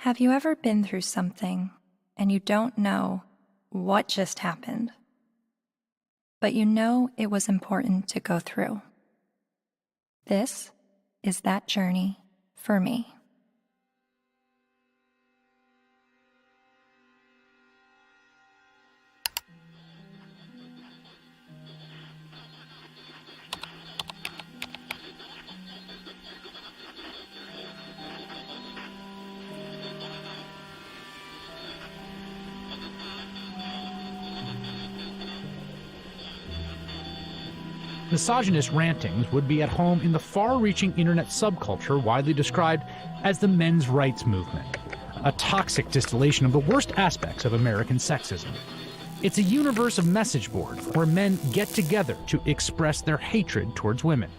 Have you ever been through something and you don't know what just happened, but you know it was important to go through? This is that journey for me. Misogynist rantings would be at home in the far-reaching internet subculture widely described as the men's rights movement, a toxic distillation of the worst aspects of American sexism. It's a universe of message boards where men get together to express their hatred towards women.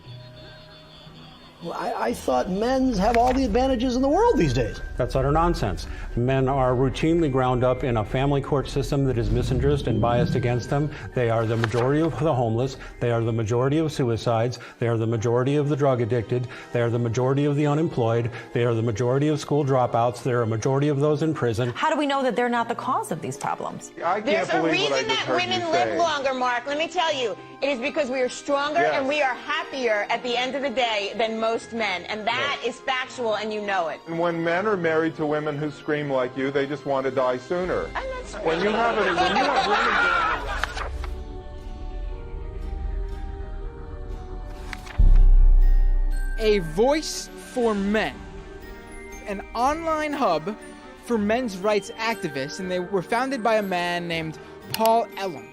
I thought men's have all the advantages in the world these days. That's utter nonsense. Men are routinely ground up in a family court system that is misandrist and biased against them. They are the majority of the homeless. They are the majority of suicides. They are the majority of the drug addicted. They are the majority of the unemployed. They are the majority of school dropouts. They are a majority of those in prison. How do we know that they're not the cause of these problems? There's a reason that women live longer, Mark. Let me tell you. It is because we are stronger and we are happier at the end of the day than most men. And that is factual, and you know it. And when men are married to women who scream like you, they just want to die sooner. I'm not screaming. When you have women... A Voice for Men, an online hub for men's rights activists, and they were founded by a man named Paul Elam.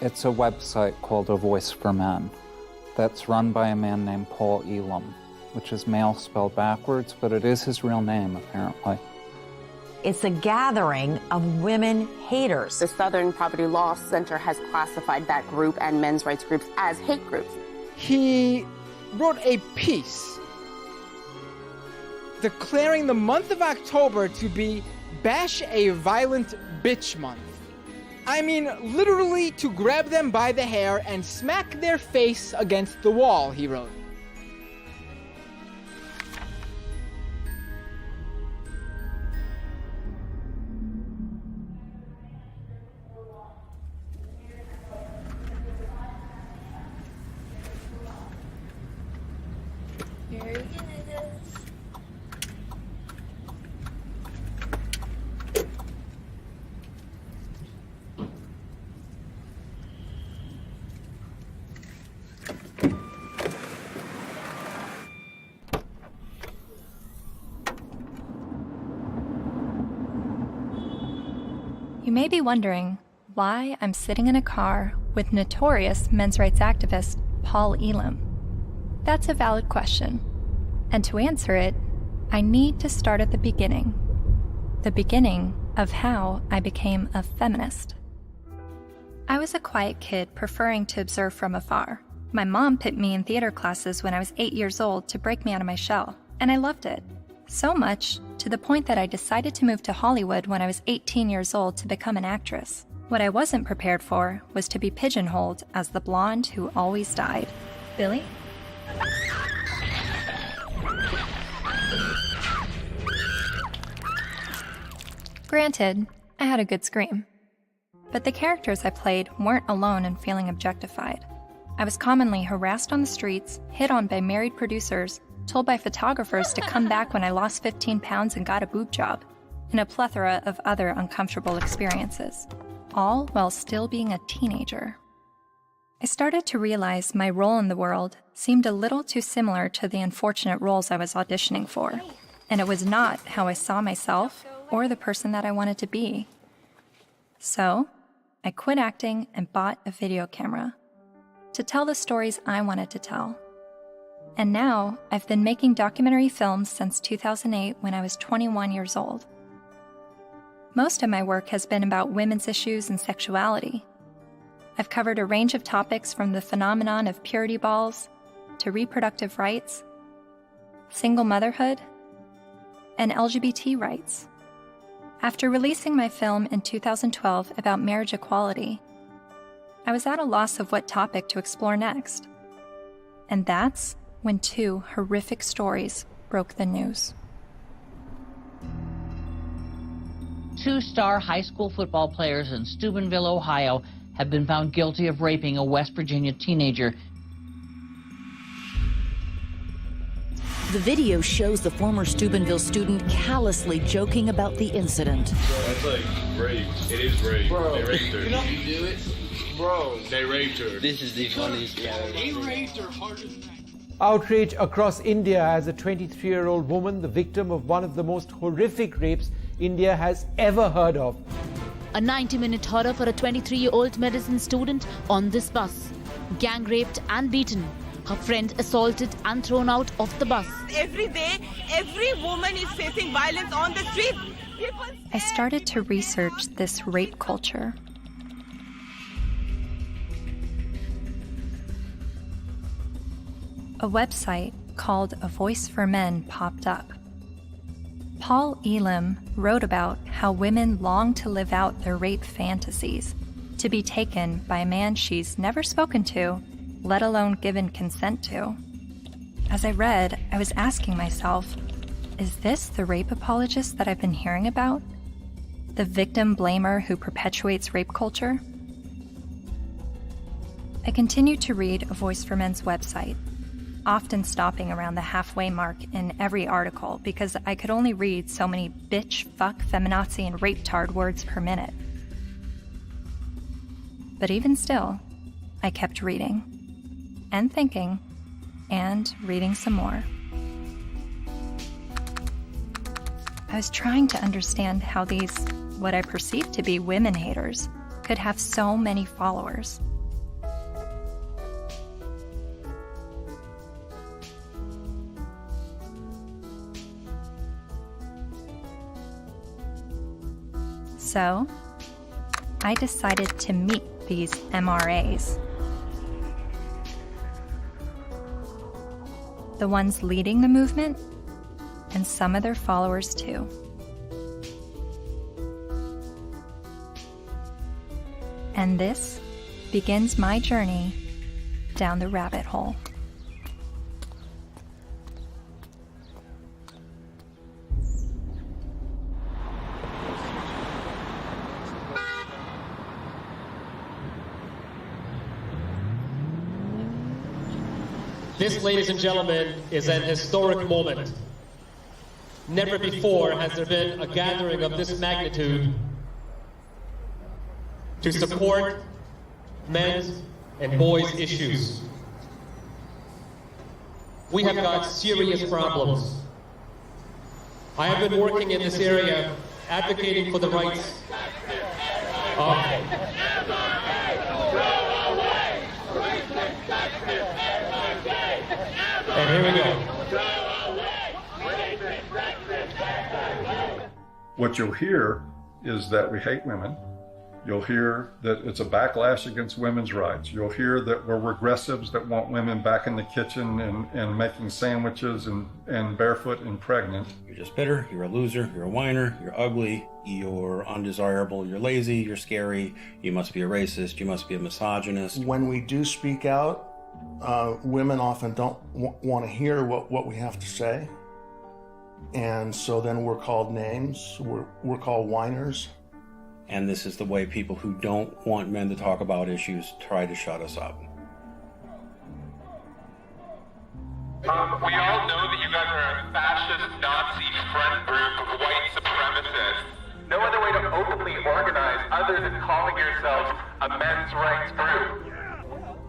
It's a website called A Voice for Men that's run by a man named Paul Elam, which is male spelled backwards, but it is his real name, apparently. It's a gathering of women haters. The Southern Poverty Law Center has classified that group and men's rights groups as hate groups. He wrote a piece declaring the month of October to be Bash a Violent Bitch Month. I mean, literally to grab them by the hair and smack their face against the wall, he wrote. Here it is. You may be wondering why I'm sitting in a car with notorious men's rights activist Paul Elam. That's a valid question, and to answer it, I need to start at the beginning of how I became a feminist. I was a quiet kid preferring to observe from afar. My mom put me in theater classes when I was 8 years old to break me out of my shell, and I loved it. So much, to the point that I decided to move to Hollywood when I was 18 years old to become an actress. What I wasn't prepared for was to be pigeonholed as the blonde who always died. Billy? Granted, I had a good scream. But the characters I played weren't alone in feeling objectified. I was commonly harassed on the streets, hit on by married producers, told by photographers to come back when I lost 15 pounds and got a boob job, and a plethora of other uncomfortable experiences, all while still being a teenager. I started to realize my role in the world seemed a little too similar to the unfortunate roles I was auditioning for, and it was not how I saw myself or the person that I wanted to be. So, I quit acting and bought a video camera to tell the stories I wanted to tell. And now, I've been making documentary films since 2008 when I was 21 years old. Most of my work has been about women's issues and sexuality. I've covered a range of topics from the phenomenon of purity balls to reproductive rights, single motherhood, and LGBT rights. After releasing my film in 2012 about marriage equality, I was at a loss of what topic to explore next. And that's when two horrific stories broke the news. 2 star high school football players in Steubenville, Ohio, have been found guilty of raping a West Virginia teenager. The video shows the former Steubenville student callously joking about the incident. That's like rape. It is rape. Bro, they raped her. You know, you do it? Bro. They raped her. This is the funniest guy. They raped her harder than that. Outrage across India as a 23-year-old woman, the victim of one of the most horrific rapes India has ever heard of. A 90-minute horror for a 23-year-old medicine student on this bus. Gang raped and beaten. Her friend assaulted and thrown out of the bus. Every day, every woman is facing violence on the street. I started to research this rape culture. A website called A Voice for Men popped up. Paul Elam wrote about how women long to live out their rape fantasies, to be taken by a man she's never spoken to, let alone given consent to. As I read, I was asking myself, is this the rape apologist that I've been hearing about? The victim blamer who perpetuates rape culture? I continued to read A Voice for Men's website, often stopping around the halfway mark in every article because I could only read so many bitch, fuck, feminazi, and rape-tard words per minute. But even still, I kept reading, and thinking, and reading some more. I was trying to understand how these, what I perceived to be women haters, could have so many followers. So, I decided to meet these MRAs. The ones leading the movement, and some of their followers too. And this begins my journey down the rabbit hole. This, ladies and gentlemen, is an historic moment. Never before has there been a gathering of this magnitude to support men's and boys' issues. We have got serious problems. I have been working in this area advocating for the rights of and here we go. What you'll hear is that we hate women. You'll hear that it's a backlash against women's rights. You'll hear that we're regressives that want women back in the kitchen and making sandwiches and barefoot and pregnant. You're just bitter, you're a loser, you're a whiner, you're ugly, you're undesirable, you're lazy, you're scary, you must be a racist, you must be a misogynist. When we do speak out, women often don't want to hear what we have to say. And so then we're called names, we're called whiners. And this is the way people who don't want men to talk about issues try to shut us up. We all know that you guys are a fascist, Nazi friend group of white supremacists. No other way to openly organize other than calling yourselves a men's rights group.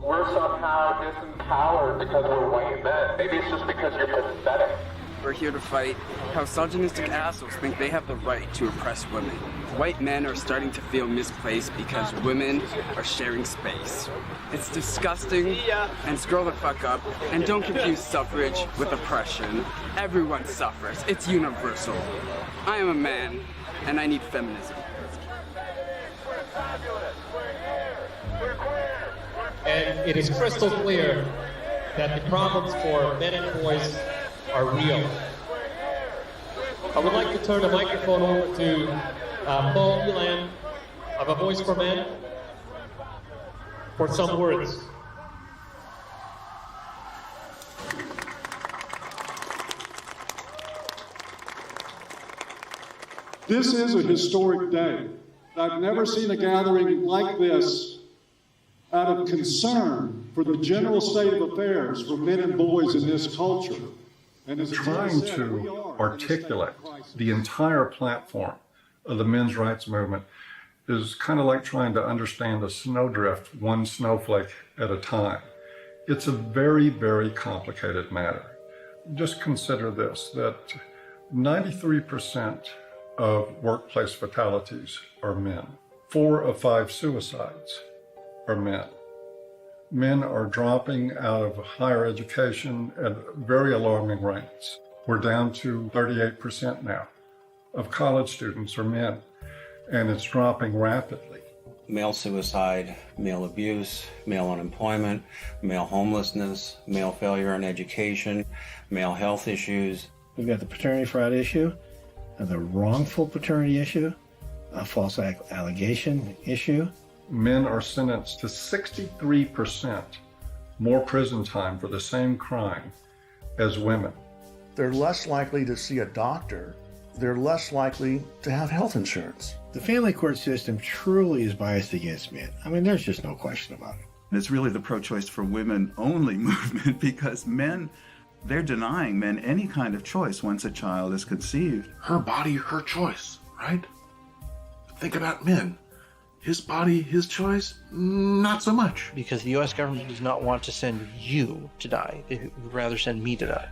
We're somehow disempowered because we're white men. Maybe it's just because you're pathetic. We're here to fight how misogynistic assholes think they have the right to oppress women. White men are starting to feel misplaced because women are sharing space. It's disgusting, and scroll the fuck up, and don't confuse suffrage with oppression. Everyone suffers. It's universal. I am a man, and I need feminism. And it is crystal clear that the problems for men and boys are real. I would like to turn the microphone over to Paul Elam of A Voice for Men for some words. This is a historic day. I've never seen a gathering like this out of concern for the general state of affairs for men and boys in this culture. And as trying to articulate the entire platform of the men's rights movement is kind of like trying to understand a snowdrift one snowflake at a time. It's a very, very complicated matter. Just consider this, that 93% of workplace fatalities are men. 4 of 5 suicides are men. Men are dropping out of higher education at very alarming rates. We're down to 38% now of college students are men, and it's dropping rapidly. Male suicide, male abuse, male unemployment, male homelessness, male failure in education, male health issues. We've got the paternity fraud issue, the wrongful paternity issue, a false allegation issue. Men are sentenced to 63% more prison time for the same crime as women. They're less likely to see a doctor. They're less likely to have health insurance. The family court system truly is biased against men. I mean, there's just no question about it. It's really the pro-choice for women only movement, because men, they're denying men any kind of choice once a child is conceived. Her body, her choice, right? Think about men. His body, his choice, not so much. Because the U.S. government does not want to send you to die. They would rather send me to die.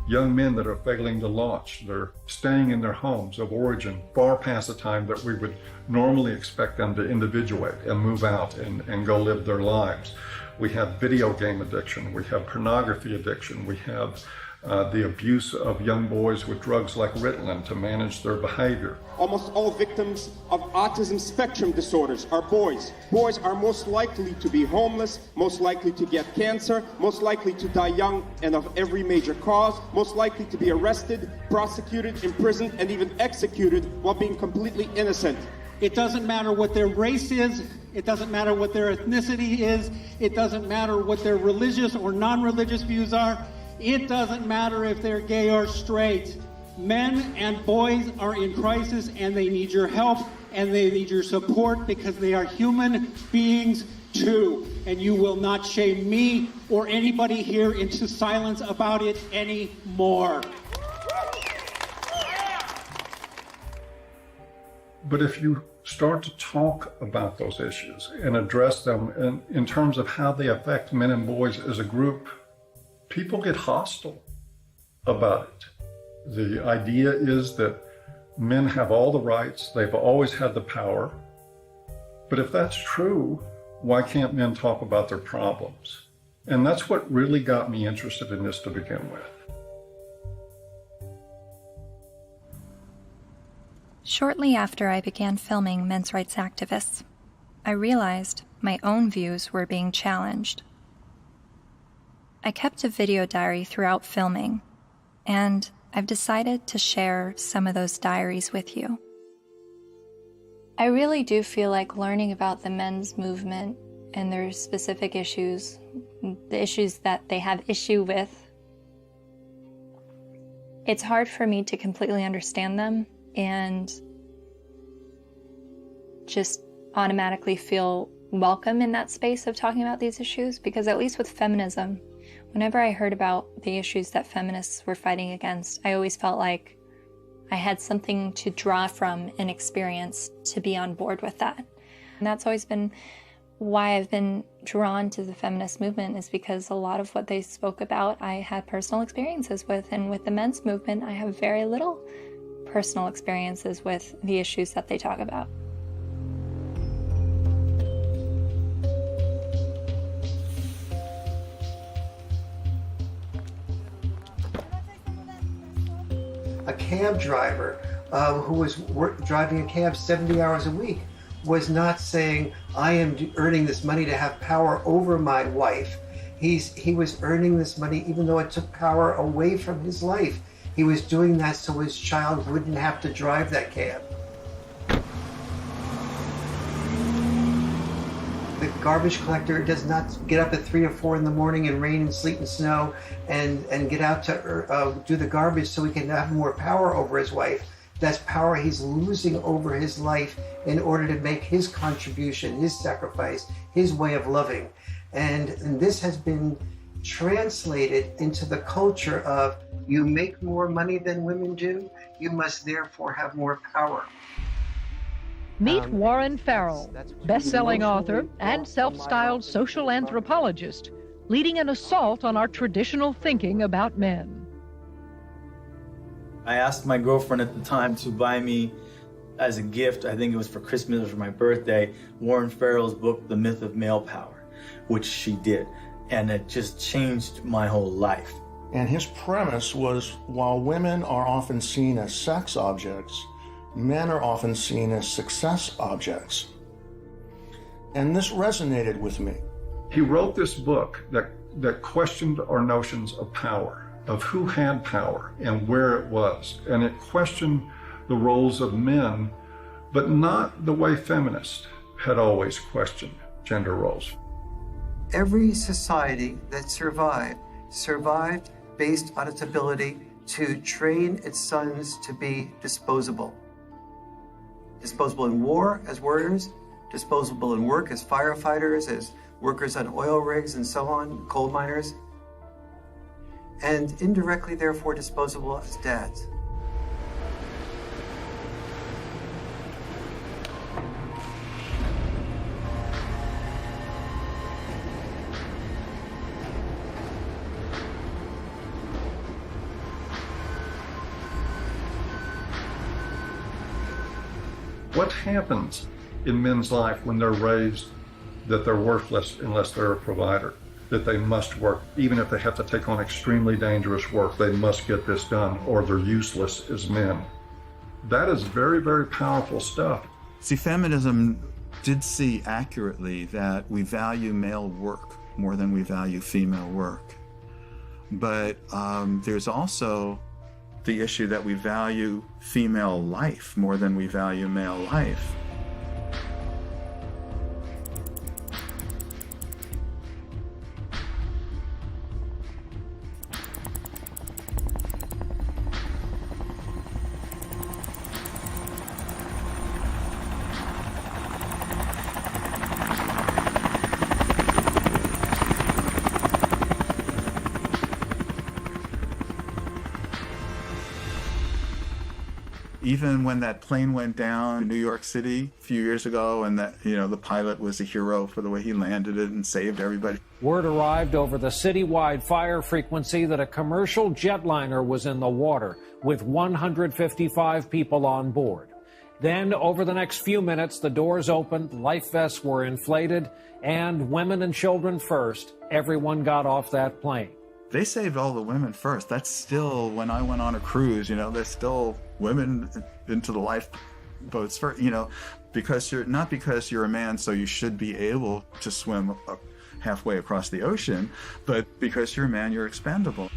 Young men that are failing to launch, they're staying in their homes of origin far past the time that we would normally expect them to individuate and move out and go live their lives. We have video game addiction, we have pornography addiction, we have the abuse of young boys with drugs like Ritalin to manage their behavior. Almost all victims of autism spectrum disorders are boys. Boys are most likely to be homeless, most likely to get cancer, most likely to die young and of every major cause, most likely to be arrested, prosecuted, imprisoned, and even executed while being completely innocent. It doesn't matter what their race is, it doesn't matter what their ethnicity is, it doesn't matter what their religious or non-religious views are. It doesn't matter if they're gay or straight. Men and boys are in crisis, and they need your help and they need your support, because they are human beings too. And you will not shame me or anybody here into silence about it anymore. But if you start to talk about those issues and address them in terms of how they affect men and boys as a group, people get hostile about it. The idea is that men have all the rights, they've always had the power. But if that's true, why can't men talk about their problems? And that's what really got me interested in this to begin with. Shortly after I began filming men's rights activists, I realized my own views were being challenged. I kept a video diary throughout filming, and I've decided to share some of those diaries with you. I really do feel like learning about the men's movement and their specific issues, the issues that they have issue with, it's hard for me to completely understand them and just automatically feel welcome in that space of talking about these issues, because at least with feminism, whenever I heard about the issues that feminists were fighting against, I always felt like I had something to draw from and experience to be on board with that. And that's always been why I've been drawn to the feminist movement, is because a lot of what they spoke about I had personal experiences with, and with the men's movement I have very little personal experiences with the issues that they talk about. A cab driver who was driving a cab 70 hours a week was not saying, I am earning this money to have power over my wife. He was earning this money even though it took power away from his life. He was doing that so his child wouldn't have to drive that cab. garbage collector does not get up at 3 or 4 in the morning in rain and sleet and snow and get out to do the garbage so he can have more power over his wife. That's power he's losing over his life in order to make his contribution, his sacrifice, his way of loving. And this has been translated into the culture of, you make more money than women do, you must therefore have more power. Meet Warren Farrell, best-selling author and self-styled social anthropologist, leading an assault on our traditional thinking about men. I asked my girlfriend at the time to buy me as a gift, I think it was for Christmas or for my birthday, Warren Farrell's book, The Myth of Male Power, which she did. And it just changed my whole life. And his premise was, while women are often seen as sex objects, men are often seen as success objects. And this resonated with me. He wrote this book that questioned our notions of power, of who had power and where it was. And it questioned the roles of men, but not the way feminists had always questioned gender roles. Every society that survived based on its ability to train its sons to be disposable. Disposable in war as warriors, disposable in work as firefighters, as workers on oil rigs and so on, coal miners, and indirectly, therefore, disposable as dads. What happens in men's life when they're raised that they're worthless unless they're a provider, that they must work, even if they have to take on extremely dangerous work, they must get this done or they're useless as men? That is very, very powerful stuff. See, feminism did see accurately that we value male work more than we value female work. But there's also the issue that we value female life more than we value male life. Even when that plane went down in New York City a few years ago, and that, the pilot was a hero for the way he landed it and saved everybody. Word arrived over the citywide fire frequency that a commercial jetliner was in the water with 155 people on board. Then, over the next few minutes, the doors opened, life vests were inflated, and women and children first, everyone got off that plane. They saved all the women first. That's still, when I went on a cruise, there's still women into the lifeboats first, because you're a man, so you should be able to swim halfway across the ocean, but because you're a man, you're expendable.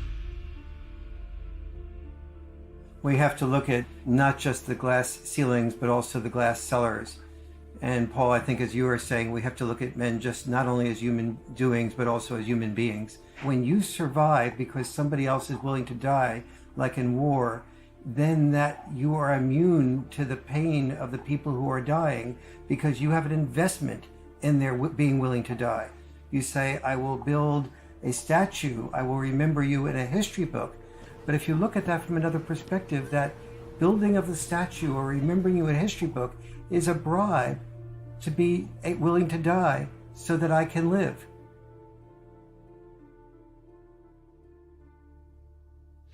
We have to look at not just the glass ceilings, but also the glass cellars. And Paul, I think as you were saying, we have to look at men just not only as human doings, but also as human beings. When you survive because somebody else is willing to die, like in war, then that you are immune to the pain of the people who are dying because you have an investment in their being willing to die. You say, I will build a statue, I will remember you in a history book. But if you look at that from another perspective, that building of the statue or remembering you in a history book is a bribe to be willing to die so that I can live.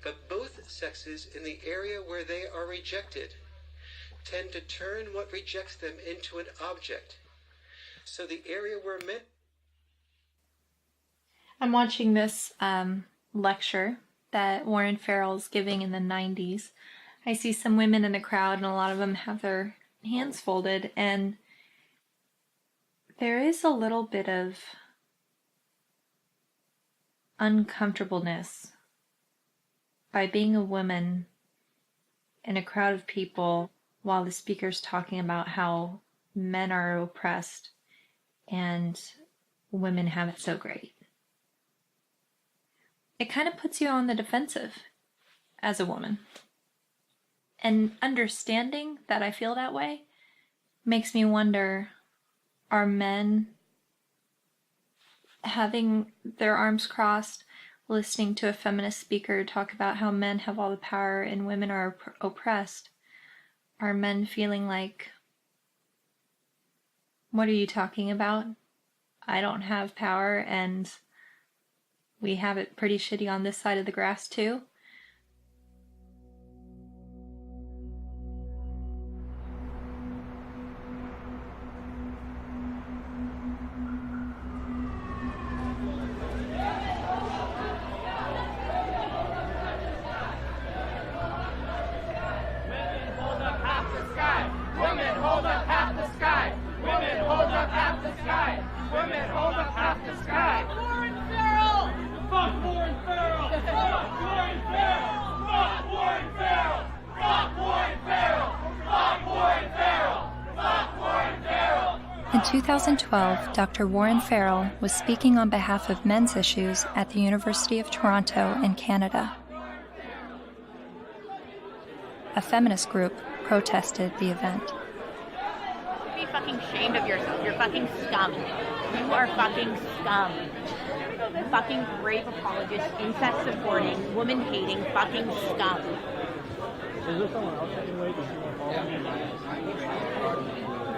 But both sexes, in the area where they are rejected, tend to turn what rejects them into an object. So the area where men... I'm watching this lecture that Warren Farrell's giving in the 90s. I see some women in the crowd, and a lot of them have their hands folded, and there is a little bit of uncomfortableness by being a woman in a crowd of people while the speaker's talking about how men are oppressed and women have it so great. It kind of puts you on the defensive as a woman. And understanding that I feel that way makes me wonder, are men having their arms crossed, listening to a feminist speaker talk about how men have all the power and women are oppressed? Are men feeling like, what are you talking about? I don't have power and we have it pretty shitty on this side of the grass too? In 2012, Dr. Warren Farrell was speaking on behalf of men's issues at the University of Toronto in Canada. A feminist group protested the event. Be fucking ashamed of yourself. You're fucking scum. You are fucking scum. Fucking rape apologist, incest supporting, woman hating, fucking scum. Is there someone else that can wait? Does someone follow me?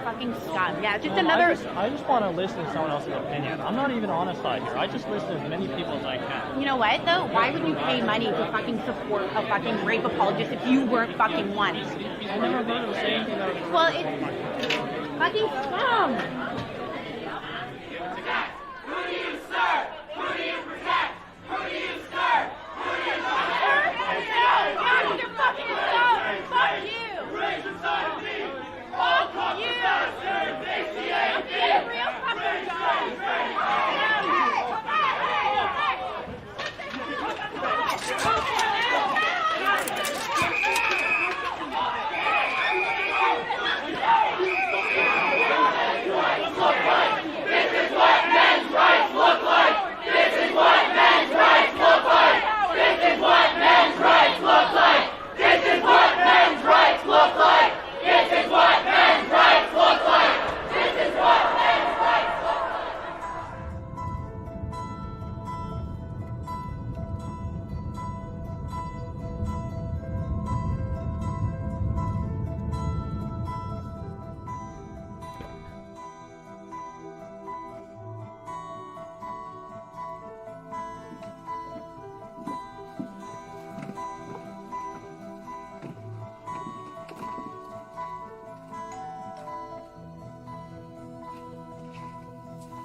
Fucking scum. Yeah, just another. I just want to listen to someone else's opinion. I'm not even on a side here. I just listen to as many people as I can. You know what, though? Why would you pay money to fucking support a fucking rape apologist if you weren't fucking one? I never heard him say anything that was... Well, it's fucking scum. Who do you serve? Who do you protect? Who do you serve? Who do you protect? Yeah, you're fucking scum. Fuck you. Raise inside of me. All cops are bastards. ACAB. Real fucking scum.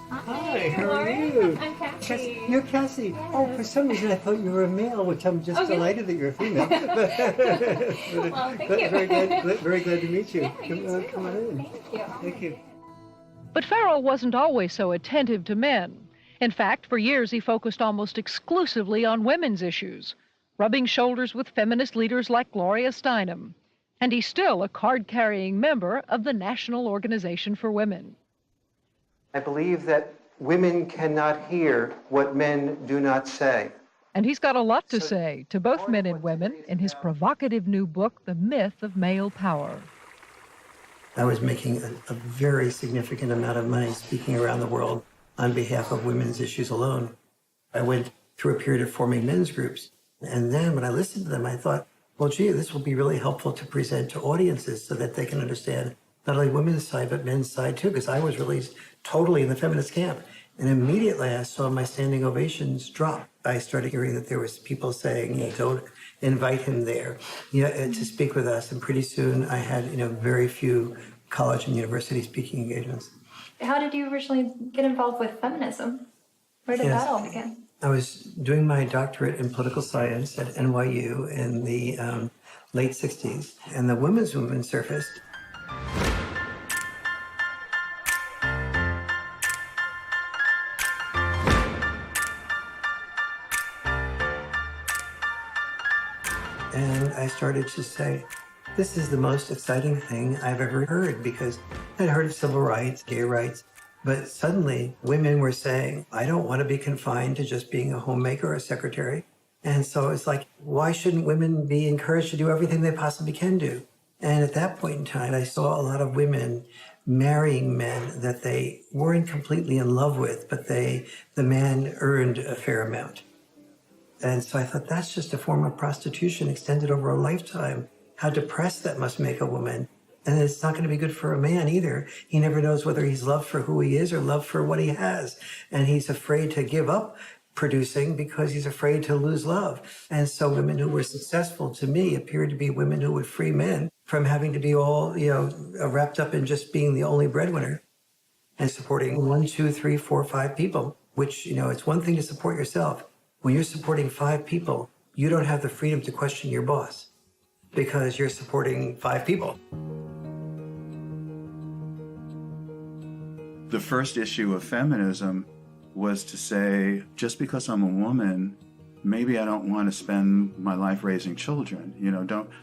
Hi, how are you? I'm Cassie. You're Cassie. Oh, for some reason I thought you were a male, which I'm just delighted that you're a female. Well, thank you. Very glad to meet you. Yeah, you too. Come on in. Thank you. Thank you. But Farrell wasn't always so attentive to men. In fact, for years he focused almost exclusively on women's issues, rubbing shoulders with feminist leaders like Gloria Steinem. And he's still a card-carrying member of the National Organization for Women. I believe that women cannot hear what men do not say. And he's got a lot to say to both men and women in his provocative new book, The Myth of Male Power. I was making a very significant amount of money speaking around the world on behalf of women's issues alone. I went through a period of forming men's groups. And then when I listened to them, I thought, well, gee, this will be really helpful to present to audiences so that they can understand not only women's side, but men's side too, because I was really totally in the feminist camp. And immediately I saw my standing ovations drop. I started hearing that there was people saying, don't invite him there, to speak with us. And pretty soon I had, very few college and university speaking engagements. How did you originally get involved with feminism? Where did that all begin? I was doing my doctorate in political science at NYU in the late 60s, and the women's movement surfaced. And I started to say, this is the most exciting thing I've ever heard, because I'd heard of civil rights, gay rights, But suddenly women were saying, I don't want to be confined to just being a homemaker or a secretary. And so it's like, why shouldn't women be encouraged to do everything they possibly can do? And at that point in time, I saw a lot of women marrying men that they weren't completely in love with, but the man earned a fair amount. And so I thought, that's just a form of prostitution extended over a lifetime. How depressed that must make a woman. And it's not going to be good for a man either. He never knows whether he's loved for who he is or loved for what he has. And he's afraid to give up producing because he's afraid to lose love. And so women who were successful to me appeared to be women who would free men from having to be all, wrapped up in just being the only breadwinner and supporting 1, 2, 3, 4, 5 people, which, it's one thing to support yourself. When you're supporting 5 people, you don't have the freedom to question your boss because you're supporting 5 people. The first issue of feminism was to say, just because I'm a woman, maybe I don't want to spend my life raising children.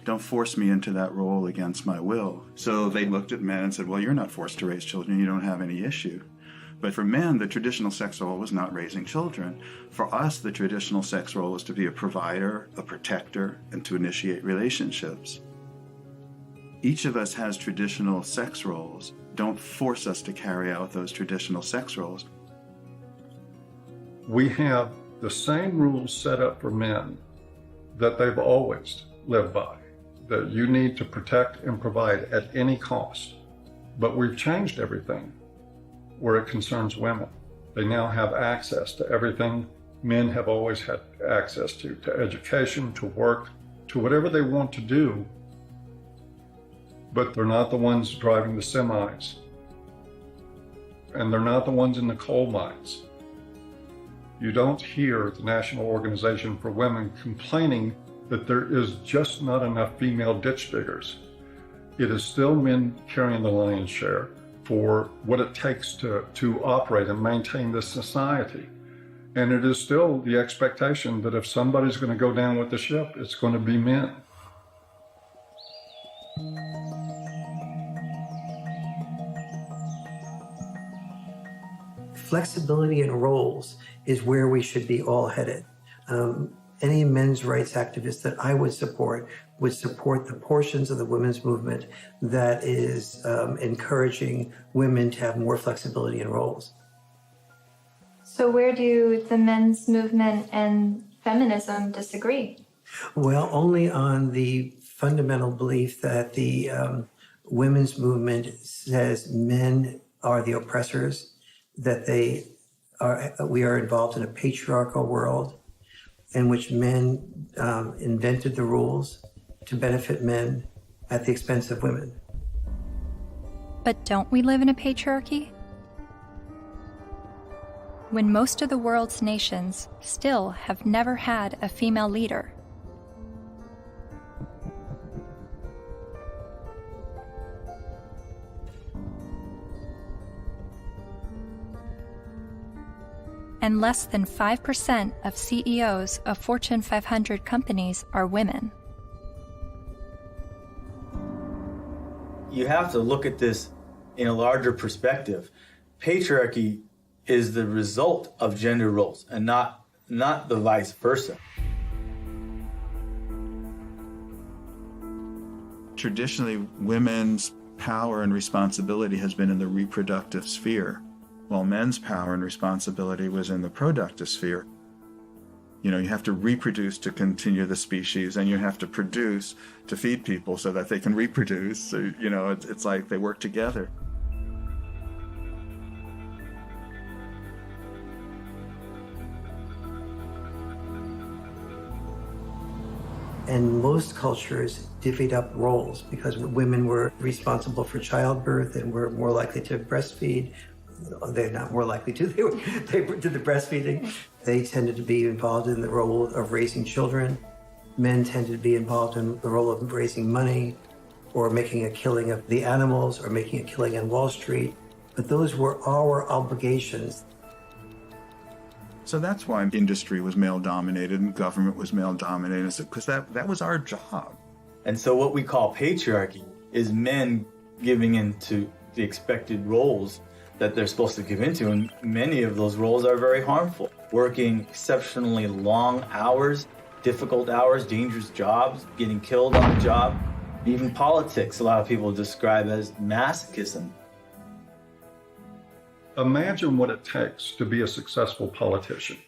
Don't force me into that role against my will. So they looked at men and said, well, you're not forced to raise children. You don't have any issue. But for men, the traditional sex role was not raising children. For us, the traditional sex role was to be a provider, a protector, and to initiate relationships. Each of us has traditional sex roles. Don't force us to carry out those traditional sex roles. We have the same rules set up for men that they've always lived by, that you need to protect and provide at any cost. But we've changed everything where it concerns women. They now have access to everything men have always had access to education, to work, to whatever they want to do. But they're not the ones driving the semis. And they're not the ones in the coal mines. You don't hear the National Organization for Women complaining that there is just not enough female ditch diggers. It is still men carrying the lion's share for what it takes to operate and maintain this society. And it is still the expectation that if somebody's going to go down with the ship, it's going to be men. Flexibility in roles is where we should be all headed. Any men's rights activist that I would support the portions of the women's movement that is encouraging women to have more flexibility in roles. So where do the men's movement and feminism disagree? Well, only on the fundamental belief that the women's movement says men are the oppressors, that we are involved in a patriarchal world in which men invented the rules to benefit men at the expense of women. But don't we live in a patriarchy? When most of the world's nations still have never had a female leader. And less than 5% of CEOs of Fortune 500 companies are women. You have to look at this in a larger perspective. Patriarchy is the result of gender roles and not the vice versa. Traditionally, women's power and responsibility has been in the reproductive sphere, while men's power and responsibility was in the productive sphere. You have to reproduce to continue the species, and you have to produce to feed people so that they can reproduce. So, it's like they work together. And most cultures divvied up roles because women were responsible for childbirth and were more likely to breastfeed. They're not more likely to, they did the breastfeeding. They tended to be involved in the role of raising children. Men tended to be involved in the role of raising money or making a killing of the animals or making a killing on Wall Street. But those were our obligations. So that's why industry was male-dominated and government was male-dominated, because that was our job. And so what we call patriarchy is men giving into the expected roles that they're supposed to give into, and many of those roles are very harmful. Working exceptionally long hours, difficult hours, dangerous jobs, getting killed on the job. Even politics, a lot of people describe as masochism. Imagine what it takes to be a successful politician.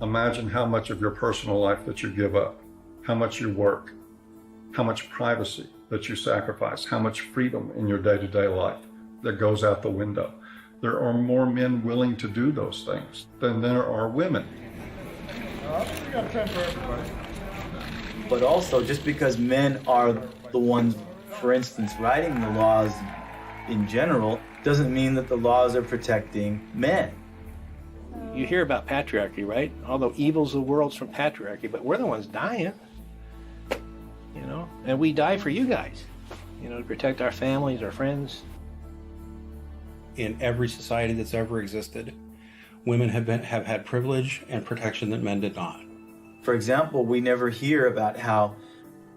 Imagine how much of your personal life that you give up, how much you work, how much privacy that you sacrifice, how much freedom in your day-to-day life that goes out the window. There are more men willing to do those things than there are women. We got time for everybody. But also, just because men are the ones, for instance, writing the laws in general, doesn't mean that the laws are protecting men. You hear about patriarchy, right? All the evils of the world's from patriarchy, but we're the ones dying. You know, and we die for you guys, you know, to protect our families, our friends. In every society that's ever existed, women have had privilege and protection that men did not. For example, we never hear about how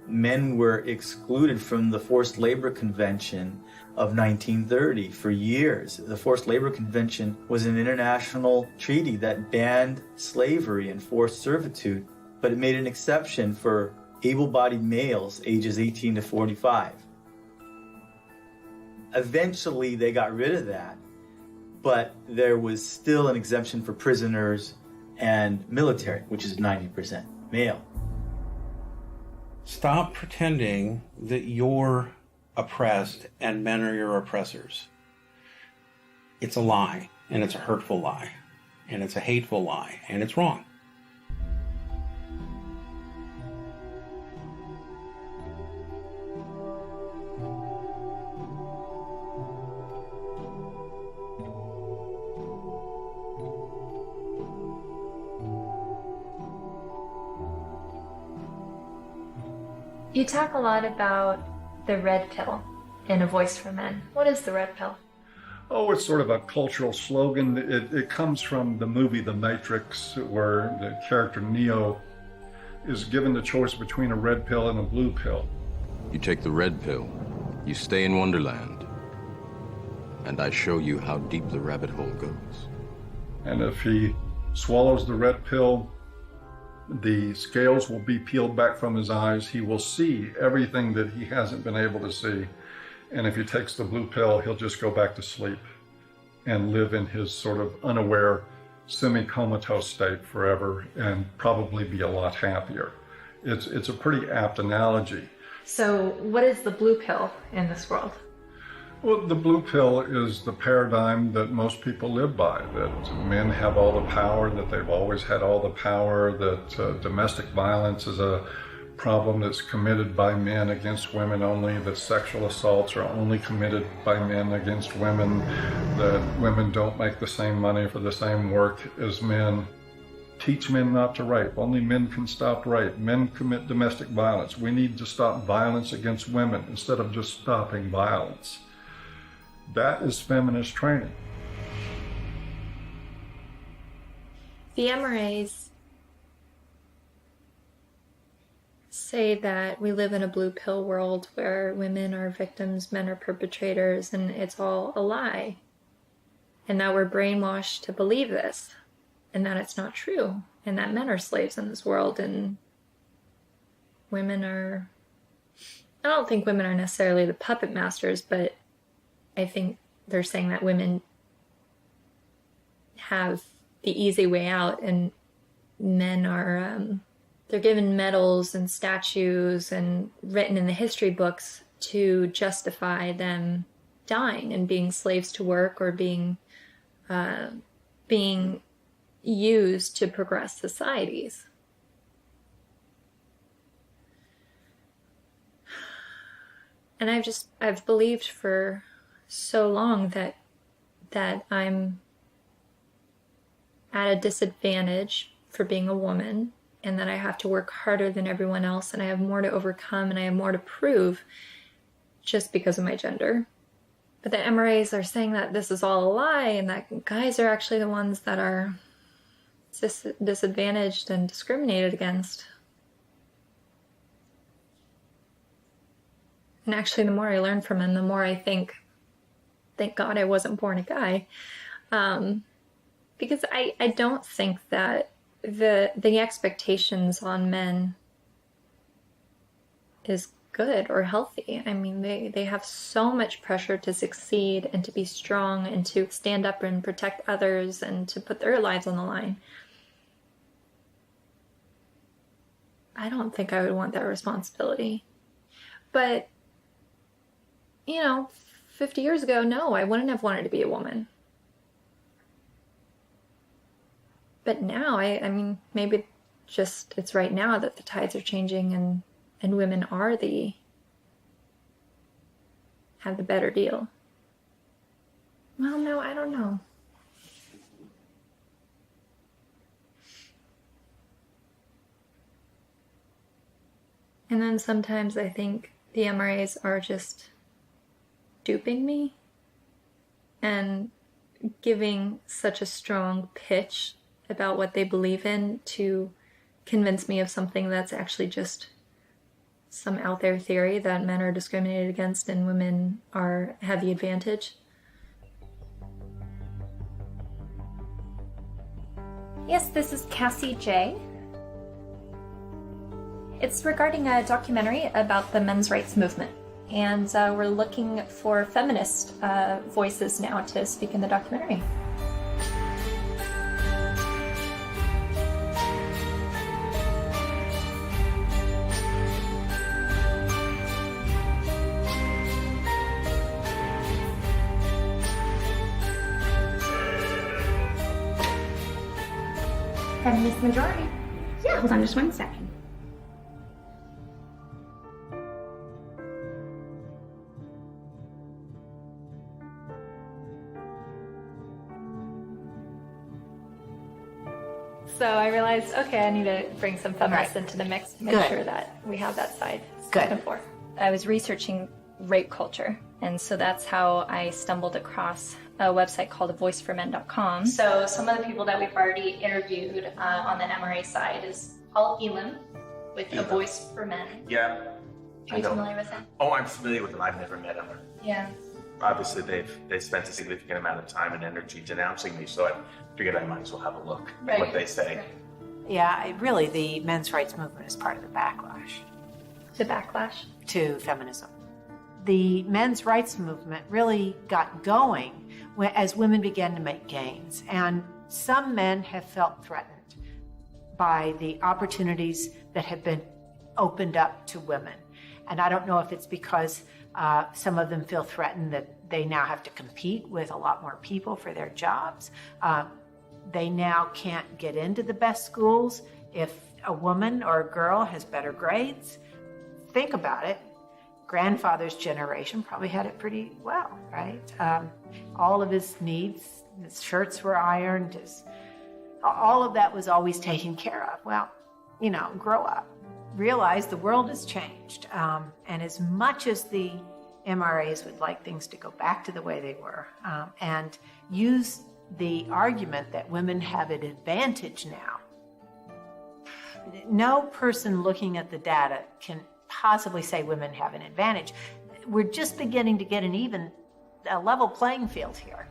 men were excluded from the Forced Labor Convention of 1930 for years. The Forced Labor Convention was an international treaty that banned slavery and forced servitude, but it made an exception for able-bodied males ages 18 to 45. Eventually, they got rid of that, but there was still an exemption for prisoners and military, which is 90% male. Stop pretending that you're oppressed and men are your oppressors. It's a lie, and it's a hurtful lie, and it's a hateful lie, and it's wrong. You talk a lot about the red pill in A Voice for Men. What is the red pill? Oh, it's sort of a cultural slogan. It comes from the movie The Matrix, where the character Neo is given the choice between a red pill and a blue pill. You take the red pill, you stay in Wonderland, and I show you how deep the rabbit hole goes. And if he swallows the red pill, the scales will be peeled back from his eyes. He will see everything that he hasn't been able to see. And if he takes the blue pill, he'll just go back to sleep and live in his sort of unaware, semi-comatose state forever and probably be a lot happier. It's a pretty apt analogy. So what is the blue pill in this world? Well, the blue pill is the paradigm that most people live by, that men have all the power, that they've always had all the power, that domestic violence is a problem that's committed by men against women only, that sexual assaults are only committed by men against women, that women don't make the same money for the same work as men. Teach men not to rape. Only men can stop rape. Men commit domestic violence. We need to stop violence against women instead of just stopping violence. That is feminist training. The MRAs say that we live in a blue pill world where women are victims, men are perpetrators, and it's all a lie. And that we're brainwashed to believe this, and that it's not true, and that men are slaves in this world, and women are... I don't think women are necessarily the puppet masters, but I think they're saying that women have the easy way out, and men are, they're given medals and statues and written in the history books to justify them dying and being slaves to work or being used to progress societies. And I've believed for so long that I'm at a disadvantage for being a woman, and that I have to work harder than everyone else, and I have more to overcome, and I have more to prove just because of my gender. But the MRAs are saying that this is all a lie, and that guys are actually the ones that are disadvantaged and discriminated against. And actually, the more I learn from them, the more I think thank God I wasn't born a guy. Because I don't think that the expectations on men is good or healthy. I mean, they have so much pressure to succeed and to be strong and to stand up and protect others and to put their lives on the line. I don't think I would want that responsibility. But, 50 years ago, no, I wouldn't have wanted to be a woman. But now, I mean, maybe just it's right now that the tides are changing and women are have the better deal. Well, no, I don't know. And then sometimes I think the MRAs are just duping me and giving such a strong pitch about what they believe in to convince me of something that's actually just some out there theory that men are discriminated against and women have the advantage. Yes, this is Cassie J. It's regarding a documentary about the men's rights movement, and we're looking for feminist voices now to speak in the documentary. Feminist majority. Yeah, hold on just 1 second. So I realized, okay, I need to bring some feminists into the mix to make sure that we have that side spoken for. I was researching rape culture, and so that's how I stumbled across a website called voiceformen.com. So some of the people that we've already interviewed on the MRA side is Paul Elam with A Voice for Men. Yeah. Are you familiar with him? Oh, I'm familiar with him. I've never met him. Yeah. Obviously, they've spent a significant amount of time and energy denouncing me, so I figured I might as well have a look at what they say. Right. Yeah, really, the men's rights movement is part of the backlash. The backlash? To feminism. The men's rights movement really got going as women began to make gains, and some men have felt threatened by the opportunities that have been opened up to women. And I don't know if it's because some of them feel threatened that they now have to compete with a lot more people for their jobs. They now can't get into the best schools if a woman or a girl has better grades. Think about it. Grandfather's generation probably had it pretty well, right? All of his needs, his shirts were ironed, all of that was always taken care of. Well, grow up. Realize the world has changed. And as much as the MRAs would like things to go back to the way they were, and use the argument that women have an advantage now, no person looking at the data can possibly say women have an advantage. We're just beginning to get a level playing field here.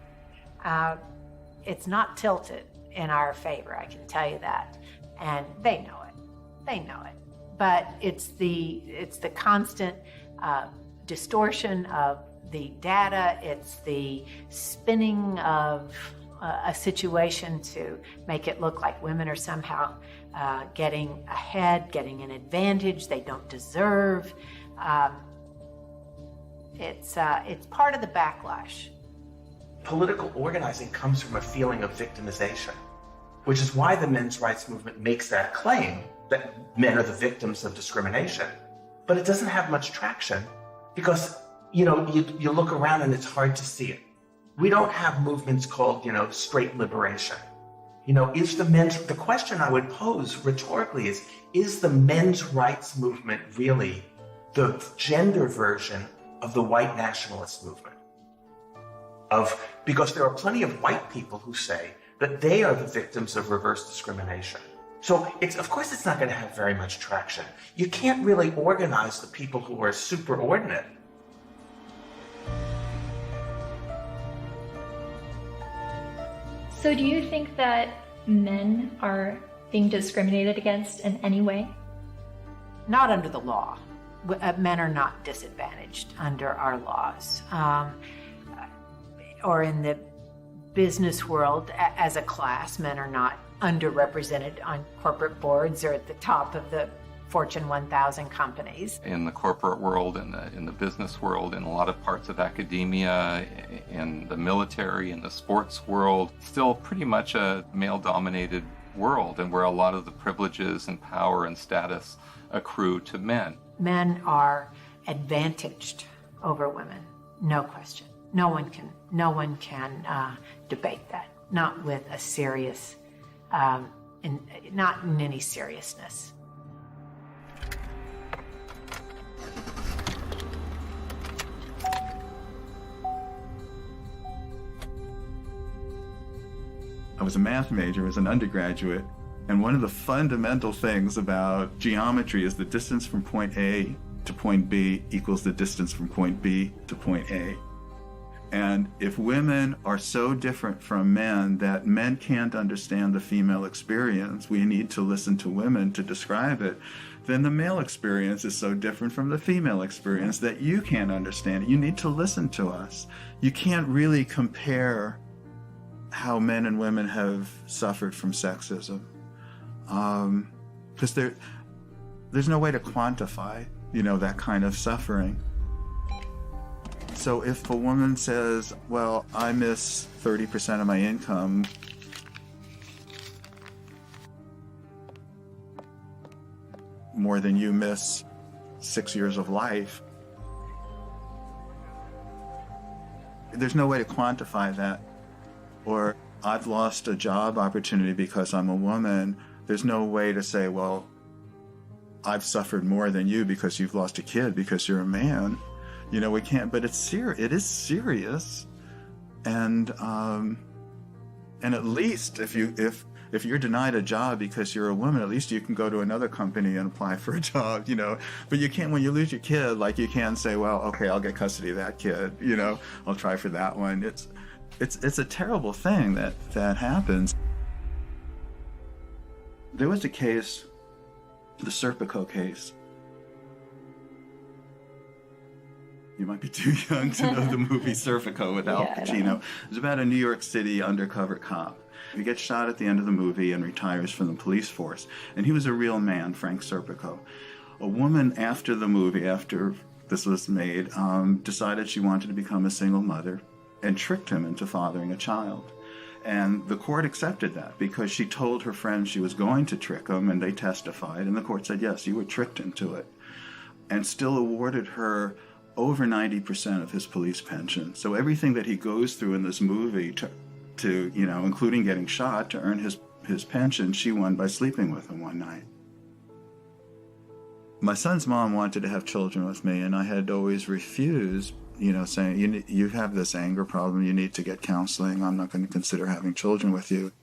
It's not tilted in our favor, I can tell you that. And they know it. They know it. But it's the constant distortion of the data. It's the spinning of a situation to make it look like women are somehow getting ahead, getting an advantage they don't deserve. It's part of the backlash. Political organizing comes from a feeling of victimization, which is why the men's rights movement makes that claim that men are the victims of discrimination. But it doesn't have much traction because, you look around and it's hard to see it. We don't have movements called, straight liberation. The question I would pose rhetorically is the men's rights movement really the gender version of the white nationalist movement? Because there are plenty of white people who say that they are the victims of reverse discrimination. So of course it's not going to have very much traction. You can't really organize the people who are superordinate. So do you think that men are being discriminated against in any way? Not under the law. Men are not disadvantaged under our laws. Or in the business world, as a class, men are not underrepresented on corporate boards or at the top of the Fortune 1000 companies. In the corporate world, in the business world, in a lot of parts of academia, in the military, in the sports world, still pretty much a male-dominated world, and where a lot of the privileges and power and status accrue to men. Men are advantaged over women, no question. No one can debate that. Not with a serious, not in any seriousness. I was a math major as an undergraduate, and one of the fundamental things about geometry is the distance from point A to point B equals the distance from point B to point A. And if women are so different from men that men can't understand the female experience, we need to listen to women to describe it, then the male experience is so different from the female experience that you can't understand it. You need to listen to us. You can't really compare how men and women have suffered from sexism, because there's no way to quantify, that kind of suffering. So if a woman says, well, I miss 30% of my income, more than you miss 6 years of life, there's no way to quantify that. Or I've lost a job opportunity because I'm a woman. There's no way to say, well, I've suffered more than you because you've lost a kid because you're a man. We can't, but it is serious. And at least if you're denied a job because you're a woman, at least you can go to another company and apply for a job, But you can't, when you lose your kid, you can't say, well, okay, I'll get custody of that kid, I'll try for that one. It's a terrible thing that happens. There was a case, the Serpico case. You might be too young to know the movie Serpico with Al Pacino. It was about a New York City undercover cop. He gets shot at the end of the movie and retires from the police force. And he was a real man, Frank Serpico. A woman after the movie, after this was made, decided she wanted to become a single mother and tricked him into fathering a child. And the court accepted that because she told her friends she was going to trick him, and they testified, and the court said, yes, you were tricked into it, and still awarded her over 90% of his police pension. So everything that he goes through in this movie to including getting shot to earn his pension, she won by sleeping with him one night. My son's mom wanted to have children with me, and I had always refused, saying, you have this anger problem, you need to get counseling, I'm not going to consider having children with you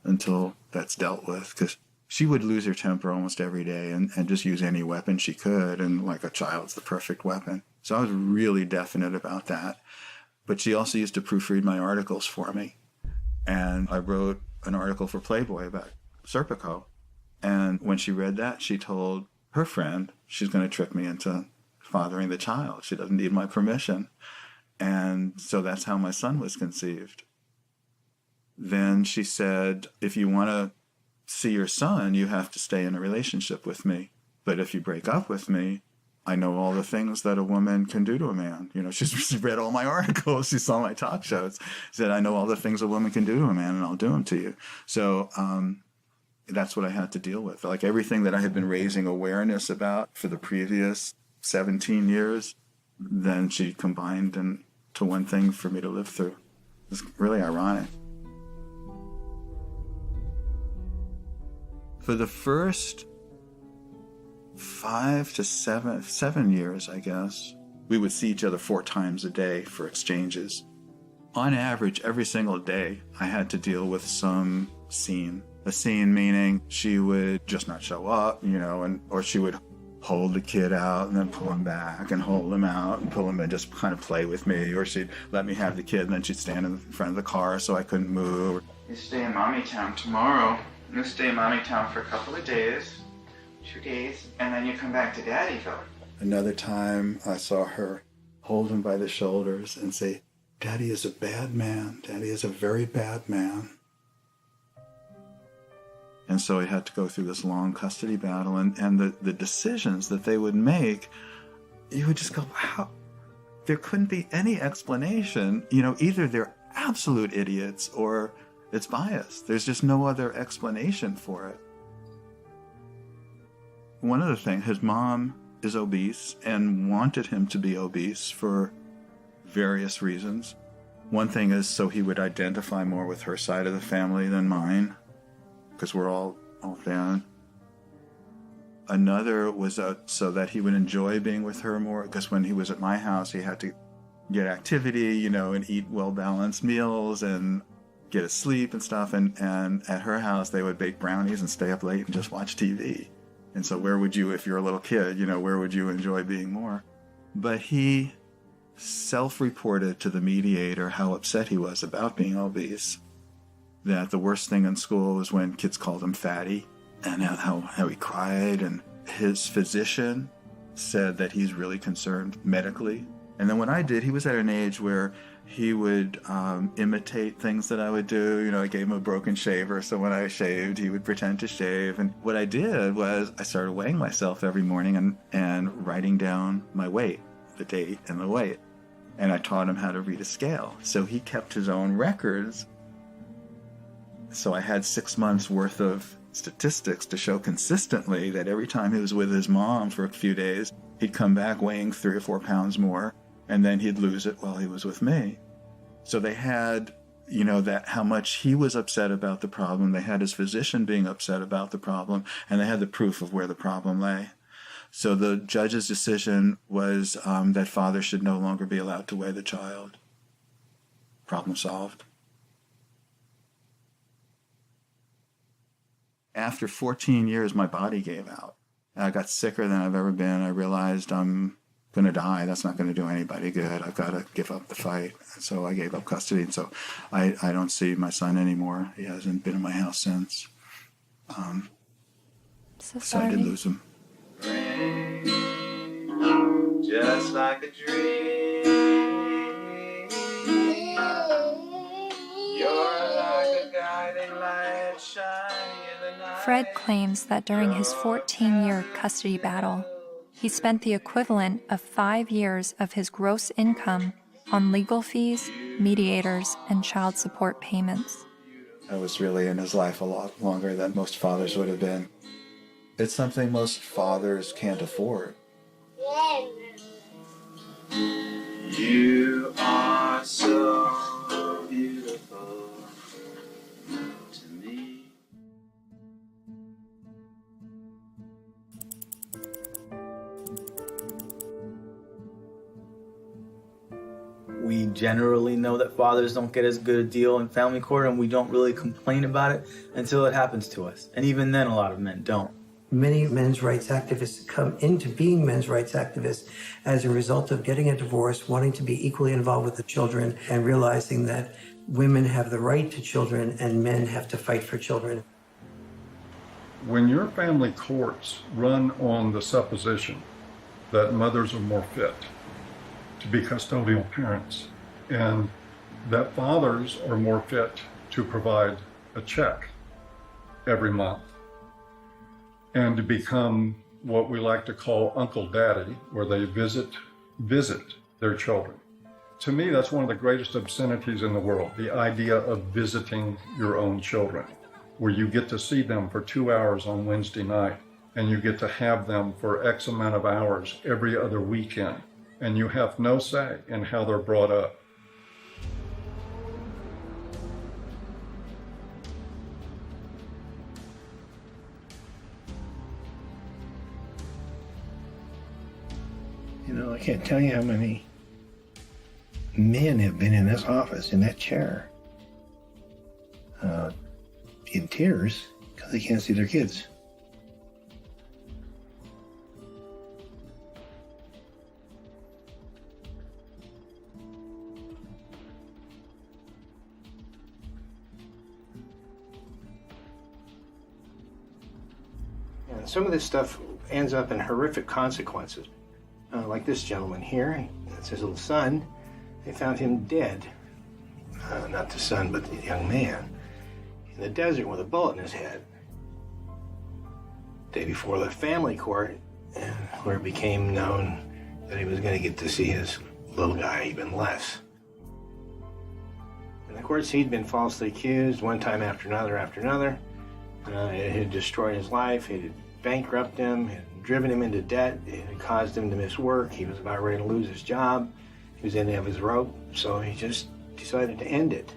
until that's dealt with, because she would lose her temper almost every day and just use any weapon she could, and like a child's the perfect weapon. So I was really definite about that. But she also used to proofread my articles for me. And I wrote an article for Playboy about Serpico. And when she read that, she told her friend she's going to trick me into fathering the child. She doesn't need my permission. And so that's how my son was conceived. Then she said, if you want to see your son, you have to stay in a relationship with me. But if you break up with me, I know all the things that a woman can do to a man. She's read all my articles. She saw my talk shows. She said, I know all the things a woman can do to a man, and I'll do them to you. So that's what I had to deal with. Like everything that I had been raising awareness about for the previous 17 years, then she combined into one thing for me to live through. It's really ironic. For the first 5 to 7 years, I guess, we would see each other 4 times a day for exchanges. On average, every single day, I had to deal with some scene. A scene meaning she would just not show up, or she would hold the kid out and then pull him back and hold him out and pull him and just kind of play with me. Or she'd let me have the kid and then she'd stand in front of the car so I couldn't move. You stay in Mommy Town tomorrow. You stay in Mommy Town for a couple of days, 2 days, and then you come back to Daddyville. Another time I saw her hold him by the shoulders and say, "Daddy is a bad man. Daddy is a very bad man." And so he had to go through this long custody battle, and the decisions that they would make, you would just go, how? There couldn't be any explanation. Either they're absolute idiots or it's biased. There's just no other explanation for it. One other thing, his mom is obese and wanted him to be obese for various reasons. One thing is so he would identify more with her side of the family than mine, because we're all thin. Another was so that he would enjoy being with her more, because when he was at my house, he had to get activity, and eat well-balanced meals and get his sleep and stuff. And at her house, they would bake brownies and stay up late and just watch TV. And so where would you, if you're a little kid, where would you enjoy being more? But he self-reported to the mediator how upset he was about being obese. That the worst thing in school was when kids called him fatty, and how he cried. And his physician said that he's really concerned medically. And then what I did, he was at an age where he would imitate things that I would do. I gave him a broken shaver, so when I shaved, he would pretend to shave. And what I did was I started weighing myself every morning and writing down my weight, the date and the weight. And I taught him how to read a scale. So he kept his own records. So I had 6 months worth of statistics to show consistently that every time he was with his mom for a few days, he'd come back weighing 3 or 4 pounds more, and then he'd lose it while he was with me. So they had, that how much he was upset about the problem. They had his physician being upset about the problem, and they had the proof of where the problem lay. So the judge's decision was that father should no longer be allowed to weigh the child. Problem solved. After 14 years, my body gave out. I got sicker than I've ever been. I realized I'm going to die. That's not going to do anybody good. I've got to give up the fight. So I gave up custody. And so I don't see my son anymore. He hasn't been in my house since. So I did lose him. Just like a dream. You're like a guiding light shining in the night. Fred claims that during his 14-year custody battle, he spent the equivalent of 5 years of his gross income on legal fees, mediators, and child support payments. I was really in his life a lot longer than most fathers would have been. It's something most fathers can't afford. You are so beautiful to me. We generally know that fathers don't get as good a deal in family court, and we don't really complain about it until it happens to us. And even then, a lot of men don't. Many men's rights activists come into being men's rights activists as a result of getting a divorce, wanting to be equally involved with the children, and realizing that women have the right to children and men have to fight for children. When your family courts run on the supposition that mothers are more fit to be custodial parents and that fathers are more fit to provide a check every month, and to become what we like to call Uncle Daddy, where they visit their children. To me, that's one of the greatest obscenities in the world, the idea of visiting your own children, where you get to see them for 2 hours on Wednesday night, and you get to have them for X amount of hours every other weekend, and you have no say in how they're brought up. I can't tell you how many men have been in this office, in that chair, in tears because they can't see their kids. some of this stuff ends up in horrific consequences. Like this gentleman here, that's his little son. They found him dead. Not the son, but the young man. In the desert with a bullet in his head. Day before the family court, where it became known that he was going to get to see his little guy even less. In the courts, he'd been falsely accused one time after another. It had destroyed his life. It had bankrupted him. It had driven him into debt. It had caused him to miss work. He was about ready to lose his job. He was at the end of his rope, so he just decided to end it.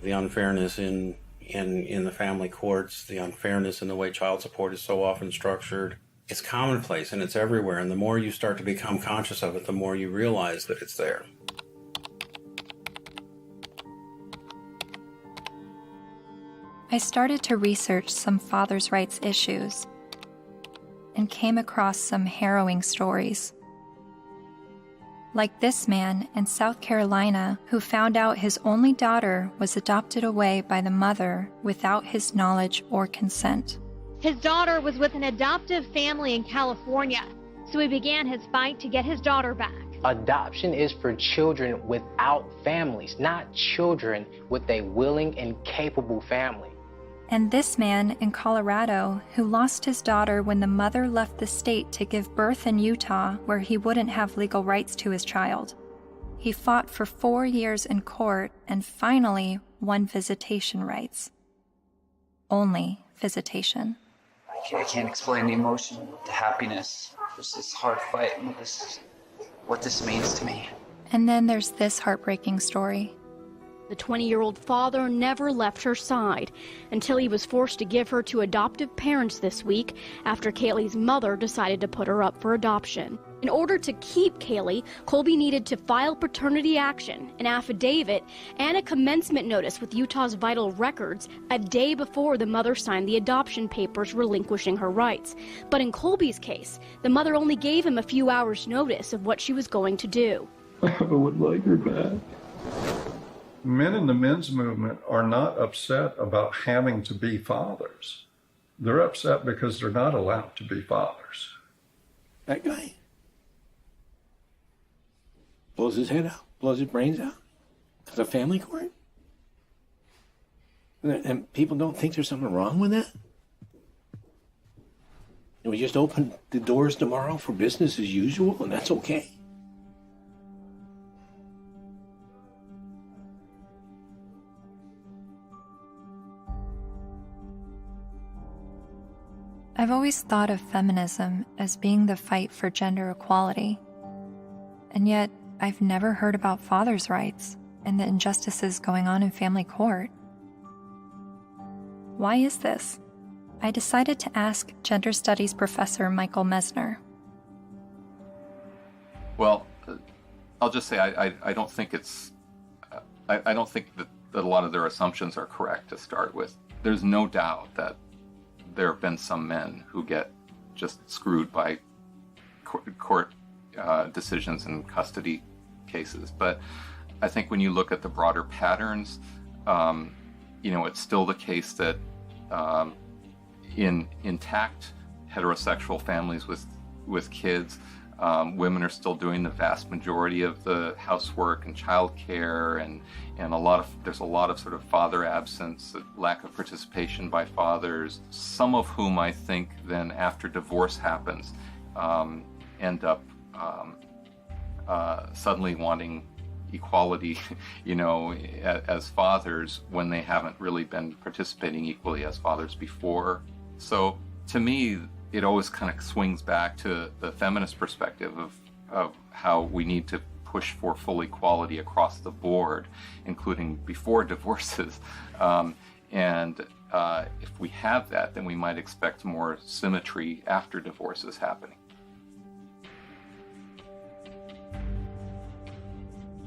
The unfairness in the family courts, the unfairness in the way child support is so often structured, it's commonplace and it's everywhere. And the more you start to become conscious of it, the more you realize that it's there. I started to research some fathers' rights issues and came across some harrowing stories. Like this man in South Carolina who found out his only daughter was adopted away by the mother without his knowledge or consent. His daughter was with an adoptive family in California, so he began his fight to get his daughter back. Adoption is for children without families, not children with a willing and capable family. And this man in Colorado who lost his daughter when the mother left the state to give birth in Utah where he wouldn't have legal rights to his child. He fought for 4 years in court and finally won visitation rights. Only visitation. I can't explain the emotion, the happiness. There's this hard fight, what this means to me. And then there's this heartbreaking story. The 20-year-old father never left her side until he was forced to give her to adoptive parents this week after Kaylee's mother decided to put her up for adoption. In order to keep Kaylee, Colby needed to file paternity action, an affidavit, and a commencement notice with Utah's Vital Records a day before the mother signed the adoption papers relinquishing her rights. But in Colby's case, the mother only gave him a few hours' notice of what she was going to do. I would like her back. Men in the men's movement are not upset about having to be fathers. They're upset because they're not allowed to be fathers. That guy blows his head out, blows his brains out. It's a family court? And people don't think there's something wrong with that? And we just open the doors tomorrow for business as usual, and that's okay? I've always thought of feminism as being the fight for gender equality. And yet, I've never heard about fathers' rights and the injustices going on in family court. Why is this? I decided to ask gender studies professor Michael Mesner. Well, I'll just say I don't think it's... I don't think that a lot of their assumptions are correct to start with. There's no doubt that there have been some men who get just screwed by court decisions and custody cases. But I think when you look at the broader patterns, it's still the case that in intact heterosexual families with kids, women are still doing the vast majority of the housework and childcare, and there's a lot of sort of father absence, lack of participation by fathers, some of whom I think then after divorce happens end up suddenly wanting equality, as fathers when they haven't really been participating equally as fathers before. So to me, it always kind of swings back to the feminist perspective of how we need to push for full equality across the board, including before divorces. If we have that, then we might expect more symmetry after divorces happening.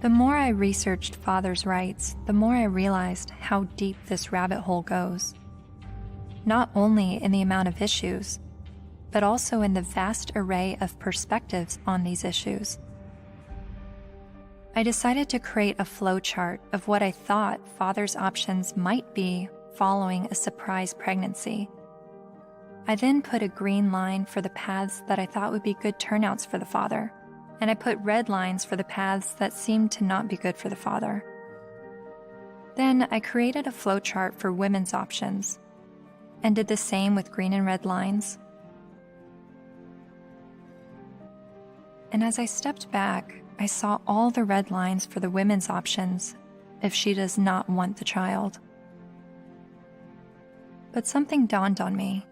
The more I researched fathers' rights, the more I realized how deep this rabbit hole goes. Not only in the amount of issues, but also in the vast array of perspectives on these issues. I decided to create a flowchart of what I thought fathers' options might be following a surprise pregnancy. I then put a green line for the paths that I thought would be good turnouts for the father, and I put red lines for the paths that seemed to not be good for the father. Then I created a flowchart for women's options, and did the same with green and red lines. And as I stepped back, I saw all the red lines for the women's options if she does not want the child. But something dawned on me.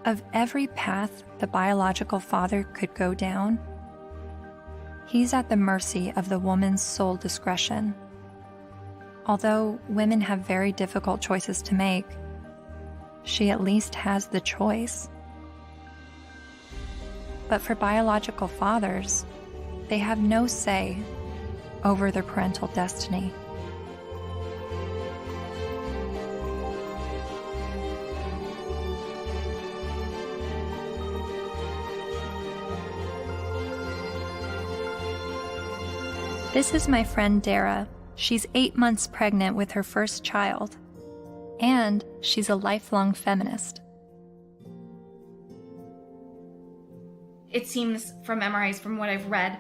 Of every path the biological father could go down, he's at the mercy of the woman's sole discretion. Although women have very difficult choices to make, she at least has the choice. But for biological fathers, they have no say over their parental destiny. This is my friend Dara. She's 8 months pregnant with her first child, and she's a lifelong feminist. It seems from MRIs, from what I've read,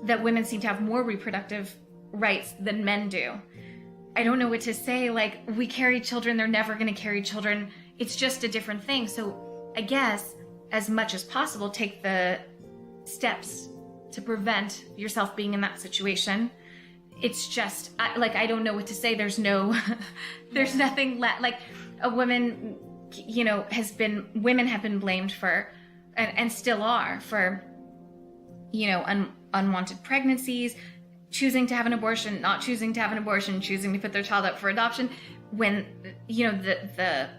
that women seem to have more reproductive rights than men do. I don't know what to say, like, we carry children, they're never going to carry children. It's just a different thing. So I guess, as much as possible, take the steps to prevent yourself being in that situation. It's just, I don't know what to say. There's nothing like a woman, women have been blamed for, and still are, for, unwanted pregnancies, choosing to have an abortion, not choosing to have an abortion, choosing to put their child up for adoption, when, the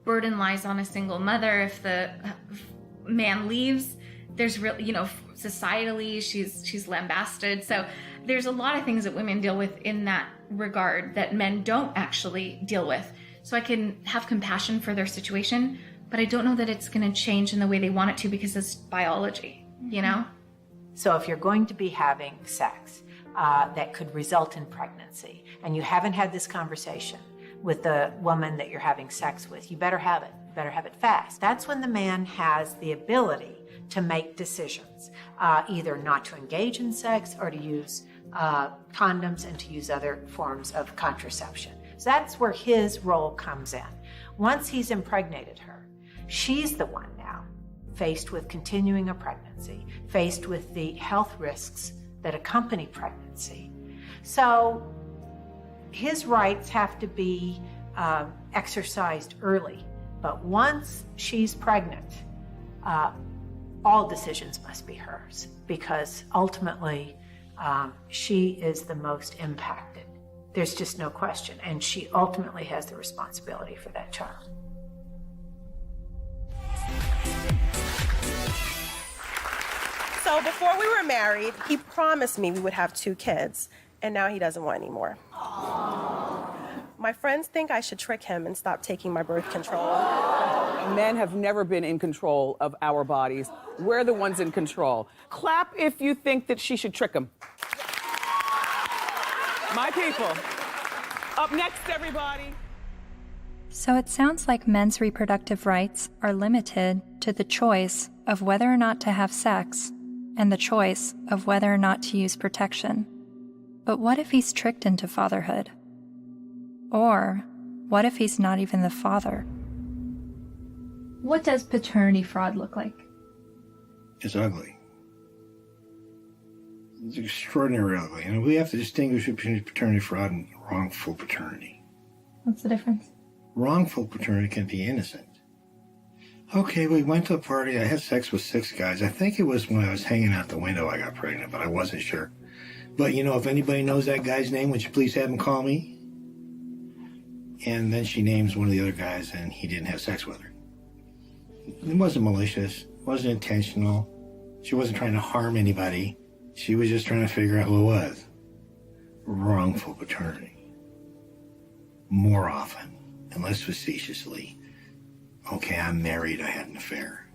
burden lies on a single mother. If the man leaves, there's societally, she's lambasted. So there's a lot of things that women deal with in that regard that men don't actually deal with. So I can have compassion for their situation, but I don't know that it's going to change in the way they want it to, because it's biology, So if you're going to be having sex that could result in pregnancy, and you haven't had this conversation with the woman that you're having sex with, you better have it. You better have it fast. That's when the man has the ability to make decisions, either not to engage in sex or to use condoms and to use other forms of contraception. So that's where his role comes in. Once he's impregnated her, she's the one now faced with continuing a pregnancy, faced with the health risks that accompany pregnancy. So his rights have to be exercised early. But once she's pregnant, all decisions must be hers, because ultimately she is the most impacted. There's just no question. And she ultimately has the responsibility for that child. So before we were married, he promised me we would have 2 kids, and now he doesn't want any more. My friends think I should trick him and stop taking my birth control. Men have never been in control of our bodies. We're the ones in control. Clap if you think that she should trick him. My people. Up next, everybody. So it sounds like men's reproductive rights are limited to the choice of whether or not to have sex and the choice of whether or not to use protection. But what if he's tricked into fatherhood? Or what if he's not even the father? What does paternity fraud look like? It's ugly. It's extraordinarily ugly. And we have to distinguish between paternity fraud and wrongful paternity. What's the difference? Wrongful paternity can be innocent. Okay, we went to a party. I had sex with 6 guys. I think it was when I was hanging out the window I got pregnant, but I wasn't sure. But, if anybody knows that guy's name, would you please have him call me? And then she names one of the other guys, and he didn't have sex with her. It wasn't malicious. It wasn't intentional. She wasn't trying to harm anybody. She was just trying to figure out who it was. Wrongful paternity. More often, and less facetiously, okay, I'm married, I had an affair.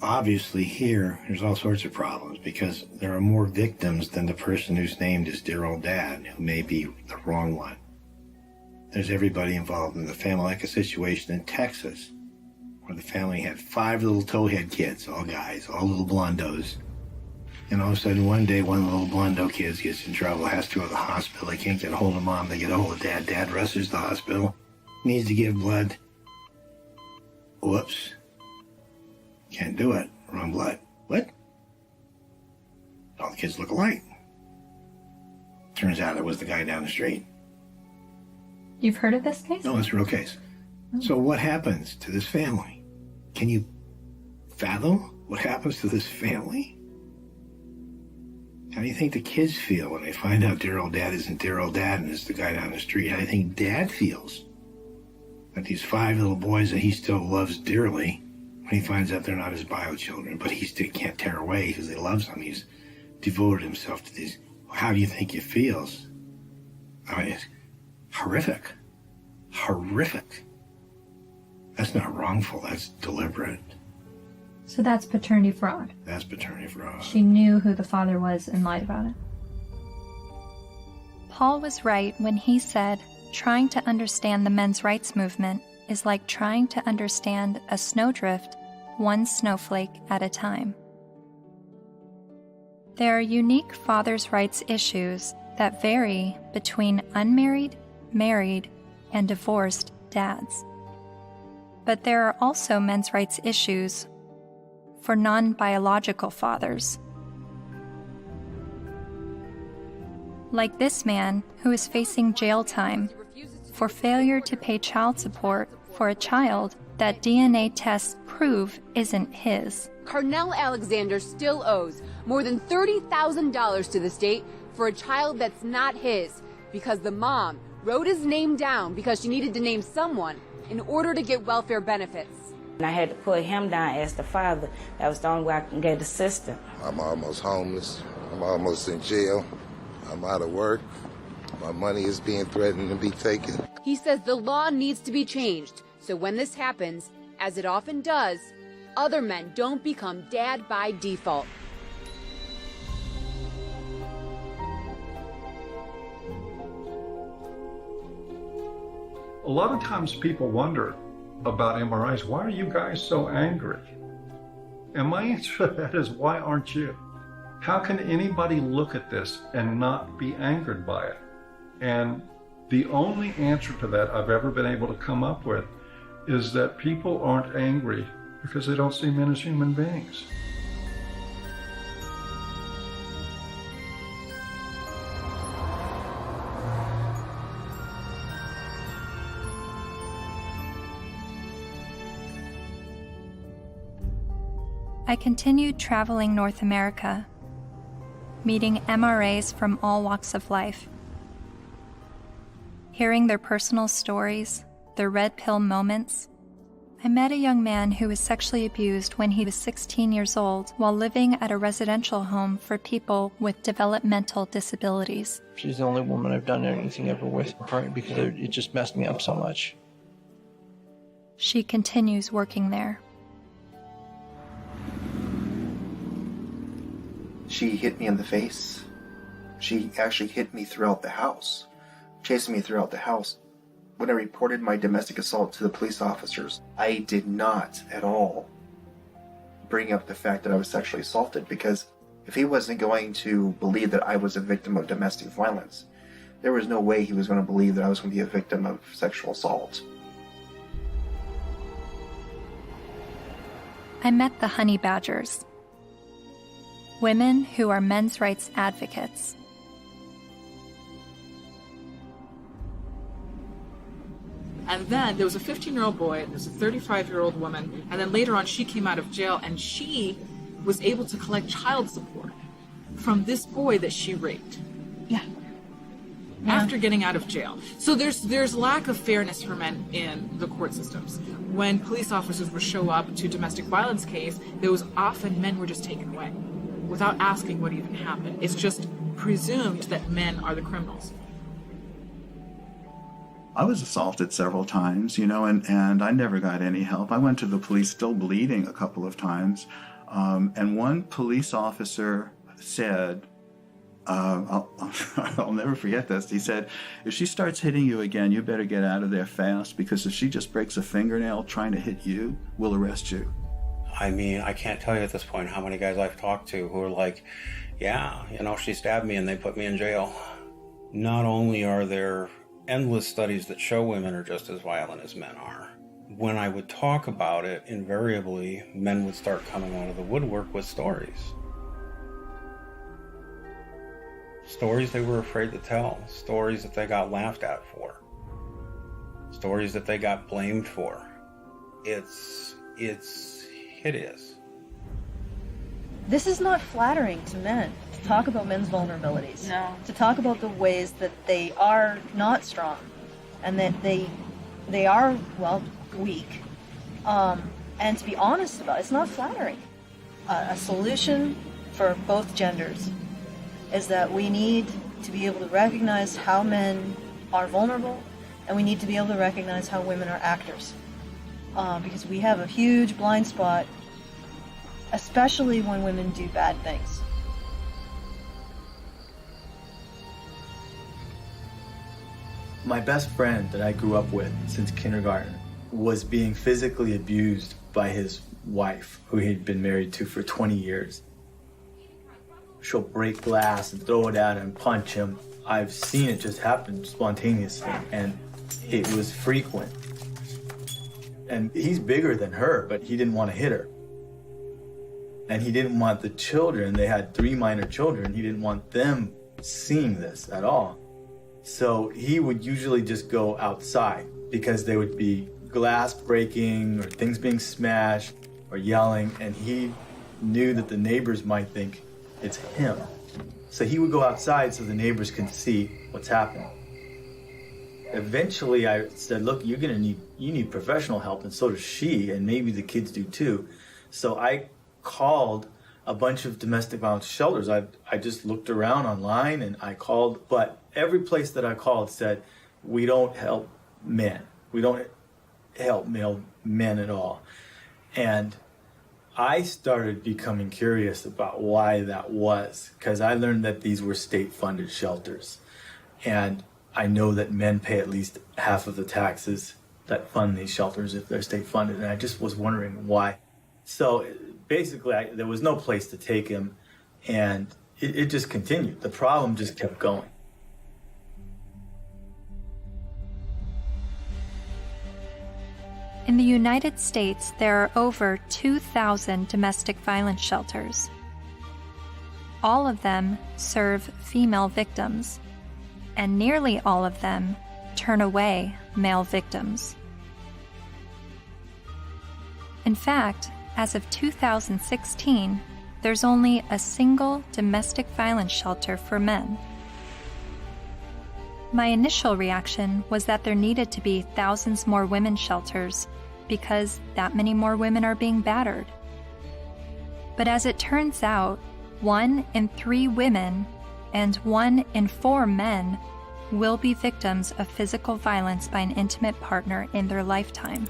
Obviously here, there's all sorts of problems because there are more victims than the person who's named as dear old dad, who may be the wrong one. There's everybody involved in the family, like a situation in Texas where the family had 5 little towhead kids, all guys, all little blondos. And all of a sudden, one day, one of the little blondo kids gets in trouble, has to go to the hospital. They can't get a hold of mom. They get a hold of dad. Dad rushes to the hospital, needs to give blood. Whoops. Can't do it. Wrong blood. What? All the kids look alike. Turns out it was the guy down the street. You've heard of this case? No, it's a real case. So what happens to this family? Can you fathom what happens to this family? How do you think the kids feel when they find out dear old dad isn't dear old dad and it's the guy down the street? How do you think dad feels? That these 5 little boys that he still loves dearly, when he finds out they're not his bio children, but he still can't tear away because he loves them. He's devoted himself to these. How do you think it feels? I mean, it's horrific. Horrific. That's not wrongful, that's deliberate. So that's paternity fraud. That's paternity fraud. She knew who the father was and lied about it. Paul was right when he said, trying to understand the men's rights movement is like trying to understand a snowdrift, one snowflake at a time. There are unique fathers' rights issues that vary between unmarried, married, and divorced dads. But there are also men's rights issues for non-biological fathers. Like this man who is facing jail time for failure to pay child support for a child that DNA tests prove isn't his. Carnell Alexander still owes more than $30,000 to the state for a child that's not his because the mom wrote his name down because she needed to name someone in order to get welfare benefits. And I had to put him down as the father. That was the only way I can get the system. I'm almost homeless. I'm almost in jail. I'm out of work. My money is being threatened to be taken. He says the law needs to be changed, so when this happens, as it often does, other men don't become dad by default. A lot of times people wonder about MRIs, why are you guys so angry? And my answer to that is, why aren't you? How can anybody look at this and not be angered by it? And the only answer to that I've ever been able to come up with is that people aren't angry because they don't see men as human beings. I continued traveling North America, meeting MRAs from all walks of life, hearing their personal stories, their red pill moments. I met a young man who was sexually abused when he was 16 years old while living at a residential home for people with developmental disabilities. She's the only woman I've done anything ever with, because it just messed me up so much. She continues working there. She hit me in the face. She actually hit me throughout the house, chasing me throughout the house. When I reported my domestic assault to the police officers, I did not at all bring up the fact that I was sexually assaulted, because if he wasn't going to believe that I was a victim of domestic violence, there was no way he was going to believe that I was going to be a victim of sexual assault. I met the honey badgers, women who are men's rights advocates. And then there was a 15-year-old boy, and there was a 35-year-old woman, and then later on she came out of jail, and she was able to collect child support from this boy that she raped. Yeah. After getting out of jail. So there's lack of fairness for men in the court systems. When police officers would show up to domestic violence case, there was often men were just taken away without asking what even happened. It's just presumed that men are the criminals. I was assaulted several times, and I never got any help. I went to the police still bleeding a couple of times. And one police officer said, I'll never forget this. He said, if she starts hitting you again, you better get out of there fast, because if she just breaks a fingernail trying to hit you, we'll arrest you. I mean, I can't tell you at this point how many guys I've talked to who are like, yeah, she stabbed me and they put me in jail. Not only are there endless studies that show women are just as violent as men are, when I would talk about it, invariably, men would start coming out of the woodwork with stories. Stories they were afraid to tell, stories that they got laughed at for, stories that they got blamed for. It's hideous. This is not flattering to men, to talk about men's vulnerabilities. No. To talk about the ways that they are not strong and that they are, well, weak. And to be honest about it, it's not flattering. A solution for both genders is that we need to be able to recognize how men are vulnerable, and we need to be able to recognize how women are actors. Because we have a huge blind spot, especially when women do bad things. My best friend that I grew up with since kindergarten was being physically abused by his wife, who he'd been married to for 20 years. She'll break glass and throw it at him, punch him. I've seen it just happen spontaneously, and it was frequent. And he's bigger than her, but he didn't want to hit her. And he didn't want the children, they had 3 minor children, he didn't want them seeing this at all. So he would usually just go outside because there would be glass breaking or things being smashed or yelling, and he knew that the neighbors might think it's him. So he would go outside so the neighbors can see what's happening. Eventually I said, look, you need professional help, and so does she, and maybe the kids do too. So I called a bunch of domestic violence shelters. I just looked around online and I called, but every place that I called said, we don't help men. We don't help male men at all. And I started becoming curious about why that was, because I learned that these were state-funded shelters. And I know that men pay at least half of the taxes that fund these shelters if they're state-funded, and I just was wondering why. So basically, there was no place to take him, and it just continued. The problem just kept going. In the United States, there are over 2,000 domestic violence shelters. All of them serve female victims, and nearly all of them turn away male victims. In fact, as of 2016, there's only a single domestic violence shelter for men. My initial reaction was that there needed to be thousands more women's shelters because that many more women are being battered. But as it turns out, 1 in 3 women and 1 in 4 men will be victims of physical violence by an intimate partner in their lifetime.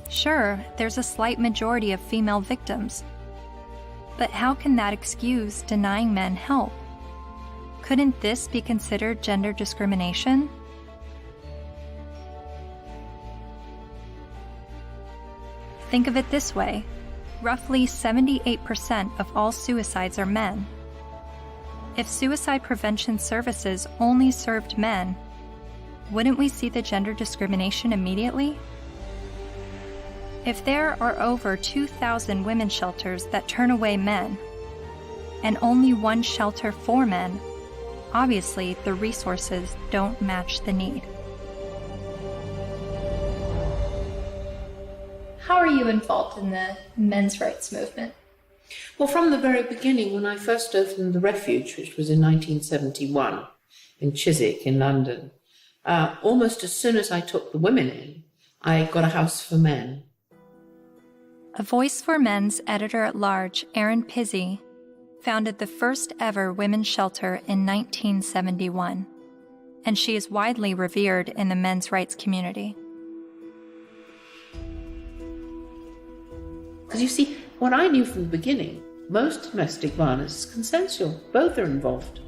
Sure, there's a slight majority of female victims, but how can that excuse denying men help? Couldn't this be considered gender discrimination? Think of it this way. Roughly 78% of all suicides are men. If suicide prevention services only served men, wouldn't we see the gender discrimination immediately? If there are over 2,000 women's shelters that turn away men, and only 1 shelter for men, obviously the resources don't match the need. How are you involved in the men's rights movement? Well, from the very beginning, when I first opened the Refuge, which was in 1971 in Chiswick in London, almost as soon as I took the women in, I got a house for men. A Voice for Men's editor-at-large, Erin Pizzey, founded the first ever women's shelter in 1971, and she is widely revered in the men's rights community. Because you see, what I knew from the beginning, most domestic violence is consensual. Both are involved.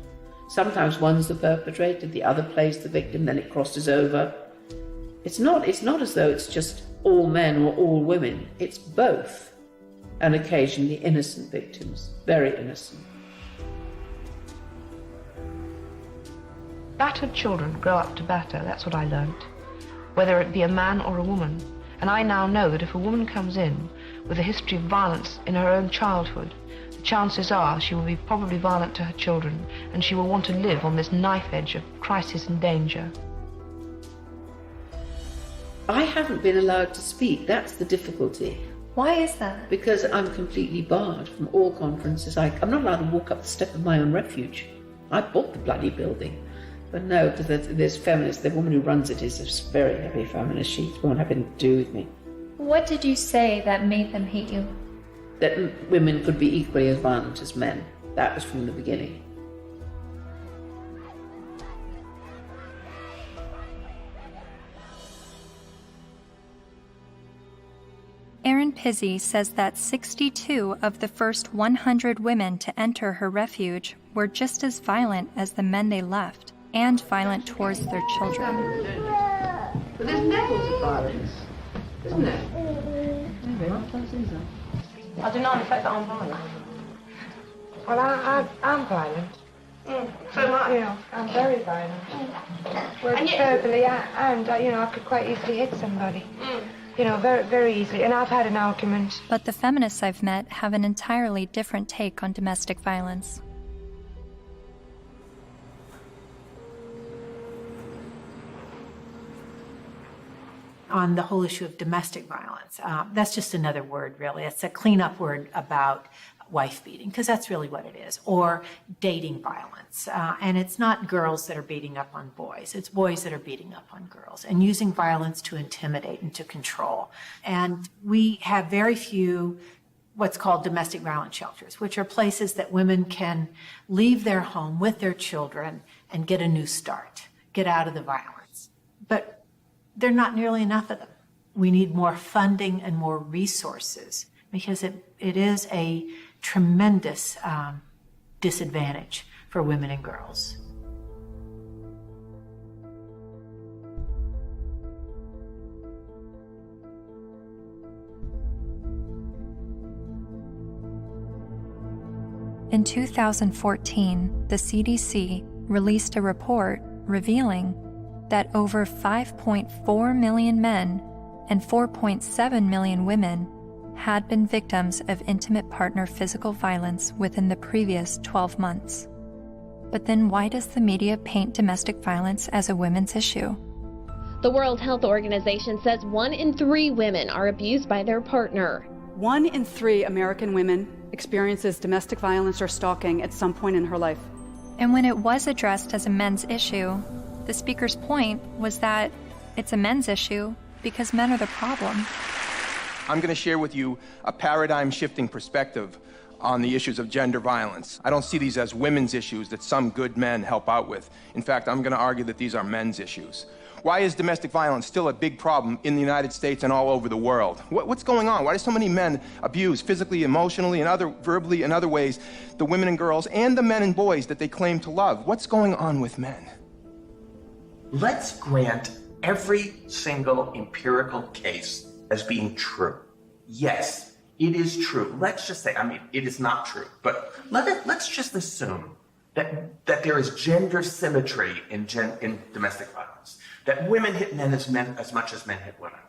Sometimes one's the perpetrator, the other plays the victim, then it crosses over. It's not as though it's just all men or all women. It's both, and occasionally innocent victims, very innocent. Battered children grow up to batter, that's what I learnt, whether it be a man or a woman. And I now know that if a woman comes in with a history of violence in her own childhood, the chances are she will be probably violent to her children, and she will want to live on this knife edge of crisis and danger. I haven't been allowed to speak, that's the difficulty. Why is that? Because I'm completely barred from all conferences. I'm not allowed to walk up the step of my own refuge. I bought the bloody building. But no, because there's feminists. The woman who runs it is a very heavy feminist. She won't have anything to do with me. What did you say that made them hate you? That women could be equally as violent as men. That was from the beginning. Erin Pizzey says that 62 of the first 100 women to enter her refuge were just as violent as the men they left, and violent towards their children. But there's levels of violence, isn't there? I deny the fact that I'm violent. Well, I'm violent. So you know, I'm very violent. Well, verbally, and I could quite easily hit somebody. You know, very, very easily. And I've had an argument. But the feminists I've met have an entirely different take on domestic violence. On the whole issue of domestic violence, that's just another word, really. It's a cleanup word about wife beating, because that's really what it is, or dating violence. And it's not girls that are beating up on boys, it's boys that are beating up on girls and using violence to intimidate and to control. And we have very few what's called domestic violence shelters, which are places that women can leave their home with their children and get a new start, get out of the violence. But there are not nearly enough of them. We need more funding and more resources, because it is a tremendous disadvantage for women and girls. In 2014, the CDC released a report revealing that over 5.4 million men and 4.7 million women had been victims of intimate partner physical violence within the previous 12 months. But then why does the media paint domestic violence as a women's issue? The World Health Organization says 1 in 3 women are abused by their partner. 1 in 3 American women experiences domestic violence or stalking at some point in her life. And when it was addressed as a men's issue, the speaker's point was that it's a men's issue because men are the problem. I'm going to share with you a paradigm-shifting perspective on the issues of gender violence. I don't see these as women's issues that some good men help out with. In fact, I'm going to argue that these are men's issues. Why is domestic violence still a big problem in the United States and all over the world? What's going on? Why do so many men abuse physically, emotionally, and verbally and other ways the women and girls and the men and boys that they claim to love? What's going on with men? Let's grant every single empirical case as being true. Yes, it is true. Let's just say, it is not true, but let's just assume that there is gender symmetry in domestic violence, that women hit men as much as men hit women.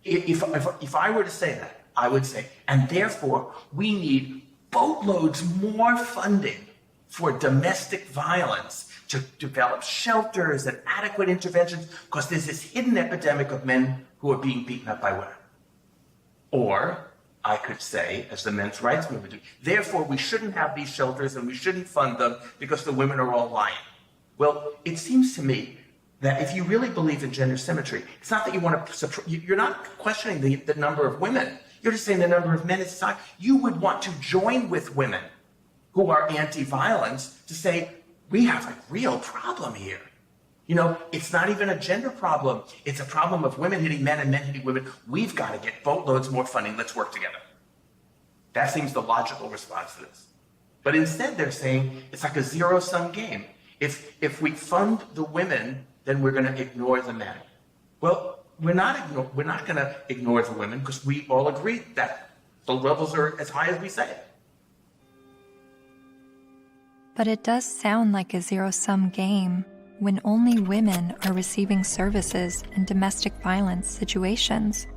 If I were to say that, I would say, and therefore we need boatloads more funding for domestic violence, to develop shelters and adequate interventions, because there's this hidden epidemic of men who are being beaten up by women. Or I could say, as the men's rights movement do, therefore we shouldn't have these shelters and we shouldn't fund them because the women are all lying. Well, it seems to me that if you really believe in gender symmetry, it's not that you want to, you're not questioning the number of women. You're just saying the number of men in society. You would want to join with women who are anti-violence to say, we have a real problem here. You know, it's not even a gender problem. It's a problem of women hitting men and men hitting women. We've got to get boatloads more funding. Let's work together. That seems the logical response to this. But instead they're saying it's like a zero-sum game. If we fund the women, then we're going to ignore the men. Well, we're not going to ignore the women because we all agree that the levels are as high as we say. But it does sound like a zero-sum game when only women are receiving services in domestic violence situations.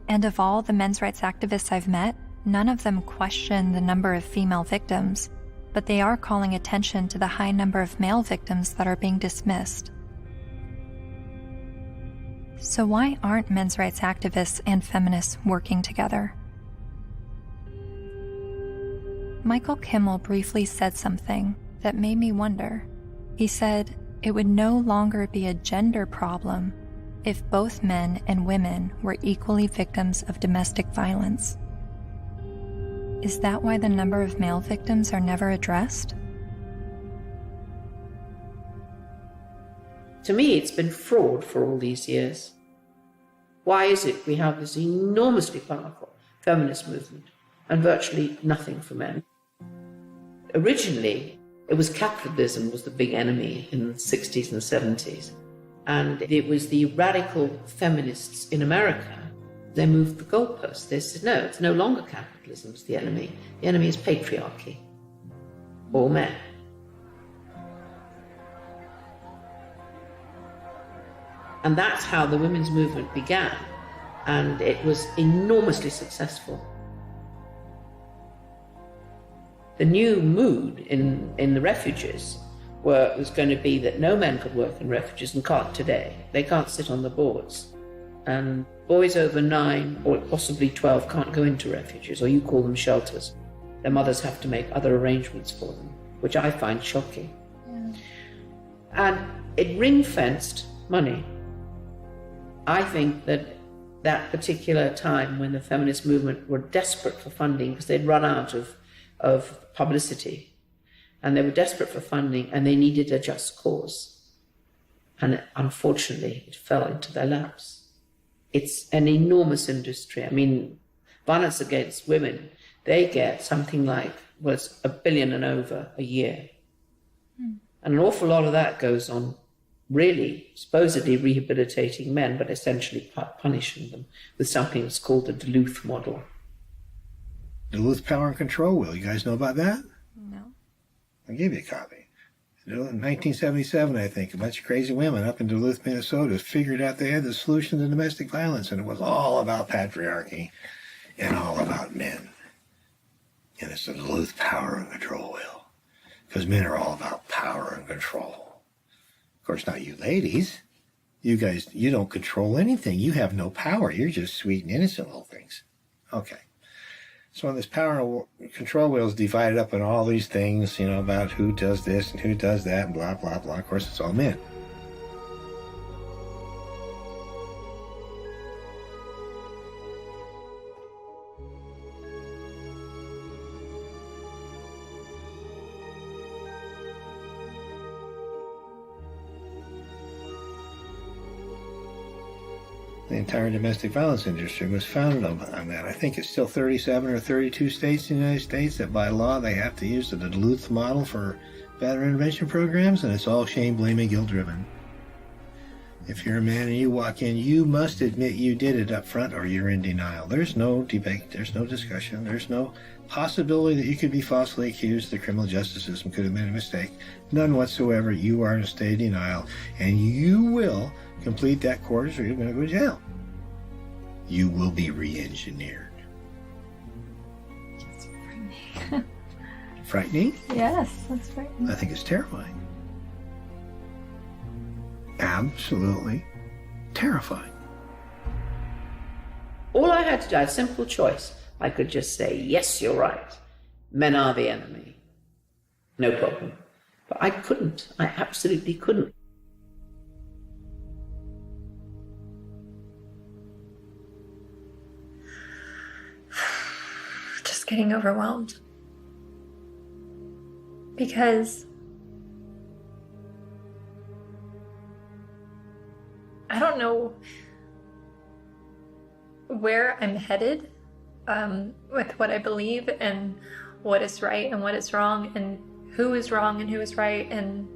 And of all the men's rights activists I've met, none of them question the number of female victims, but they are calling attention to the high number of male victims that are being dismissed. So why aren't men's rights activists and feminists working together? Michael Kimmel briefly said something that made me wonder. He said it would no longer be a gender problem if both men and women were equally victims of domestic violence. Is that why the number of male victims are never addressed? To me, it's been fraud for all these years. Why is it we have this enormously powerful feminist movement and virtually nothing for men? Originally, it was capitalism was the big enemy in the 60s and 70s. And it was the radical feminists in America. They moved the goalposts. They said, no, it's no longer capitalism's the enemy. The enemy is patriarchy, or men. And that's how the women's movement began. And it was enormously successful. The new mood in the refuges was going to be that no men could work in refuges and can't today. They can't sit on the boards. And boys over 9 or possibly 12 can't go into refuges, or you call them shelters. Their mothers have to make other arrangements for them, which I find shocking. Yeah. And it ring-fenced money. I think that particular time when the feminist movement were desperate for funding because they'd run out of publicity, and they were desperate for funding, and they needed a just cause. And unfortunately, it fell into their laps. It's an enormous industry. I mean, violence against women, they get something like, well, it's $1 billion and over a year. Mm. And an awful lot of that goes on really supposedly rehabilitating men, but essentially punishing them with something that's called the Duluth model. Duluth Power and Control Wheel. You guys know about that? No. I'll give you a copy. In 1977, I think, a bunch of crazy women up in Duluth, Minnesota figured out they had the solution to domestic violence, and it was all about patriarchy and all about men. And it's the Duluth Power and Control Wheel, because men are all about power and control. Of course, not you ladies. You guys, you don't control anything. You have no power. You're just sweet and innocent little things. Okay. So when this power and control wheel is divided up in all these things, you know, about who does this and who does that and blah, blah, blah. Of course, it's all men. The entire domestic violence industry was founded on that. I think it's still 37 or 32 states in the United States that by law they have to use the Duluth model for battery intervention programs, and it's all shame, blame, and guilt driven. If you're a man and you walk in, you must admit you did it up front or you're in denial. There's no debate, there's no discussion, there's no possibility that you could be falsely accused. The criminal justice system could have made a mistake. None whatsoever. You are in a state of denial, and you will complete that course or you're going to go to jail. You will be re-engineered. That's frightening. Frightening? Yes, that's frightening. I think it's terrifying. Absolutely terrifying. All I had to do, I had a simple choice. I could just say, yes, you're right. Men are the enemy. No problem. But I couldn't. I absolutely couldn't. Just getting overwhelmed. Because I don't know where I'm headed with what I believe and what is right and what is wrong and who is wrong and who is right, and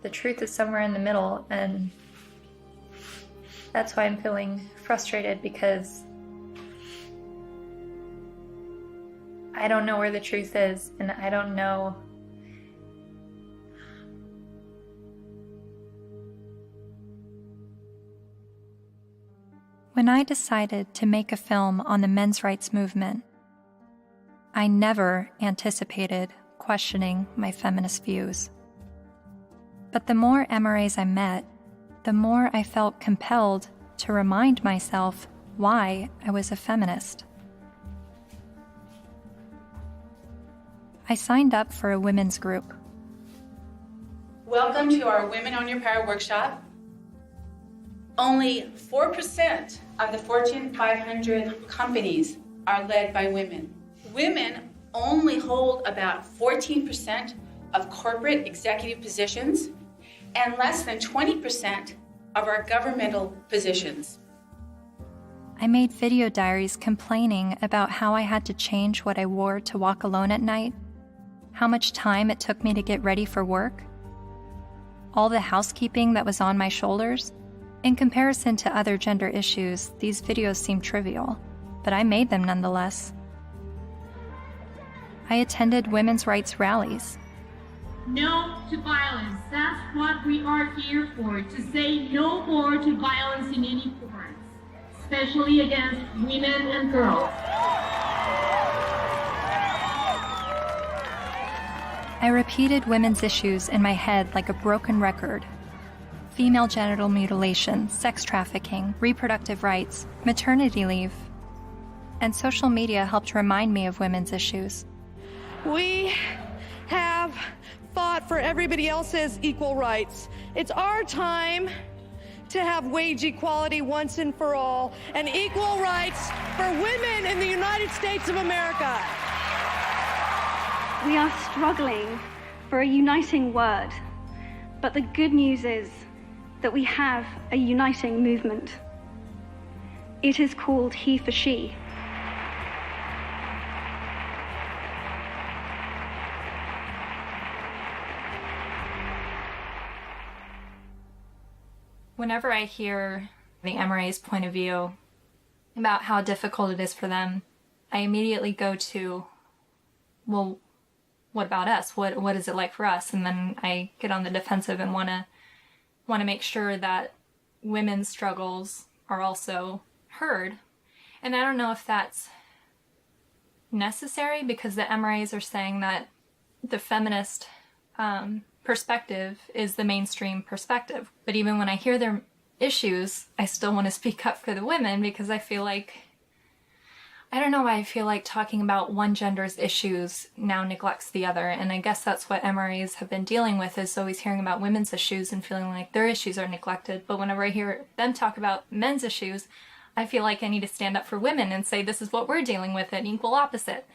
the truth is somewhere in the middle, and that's why I'm feeling frustrated, because I don't know where the truth is, and I don't know When I decided to make a film on the men's rights movement, I never anticipated questioning my feminist views. But the more MRAs I met, the more I felt compelled to remind myself why I was a feminist. I signed up for a women's group. Welcome to our Women on Your Power workshop. Only 4% of the Fortune 500 companies are led by women. Women only hold about 14% of corporate executive positions and less than 20% of our governmental positions. I made video diaries complaining about how I had to change what I wore to walk alone at night, how much time it took me to get ready for work, all the housekeeping that was on my shoulders. In comparison to other gender issues, these videos seem trivial, but I made them nonetheless. I attended women's rights rallies. No to violence. That's what we are here for, to say no more to violence in any form, especially against women and girls. I repeated women's issues in my head like a broken record. Female genital mutilation, sex trafficking, reproductive rights, maternity leave. And social media helped remind me of women's issues. We have fought for everybody else's equal rights. It's our time to have wage equality once and for all, and equal rights for women in the United States of America. We are struggling for a uniting word, but the good news is that we have a uniting movement. It is called He for She. Whenever I hear the MRA's point of view about how difficult it is for them, I immediately go to, well, what about us? What is it like for us? And then I get on the defensive and want to make sure that women's struggles are also heard. And I don't know if that's necessary, because the MRAs are saying that the feminist perspective is the mainstream perspective. But even when I hear their issues, I still want to speak up for the women, because I feel like, I don't know why I feel like talking about one gender's issues now neglects the other. And I guess that's what MRAs have been dealing with, is always hearing about women's issues and feeling like their issues are neglected. But whenever I hear them talk about men's issues, I feel like I need to stand up for women and say, this is what we're dealing with, an equal opposite.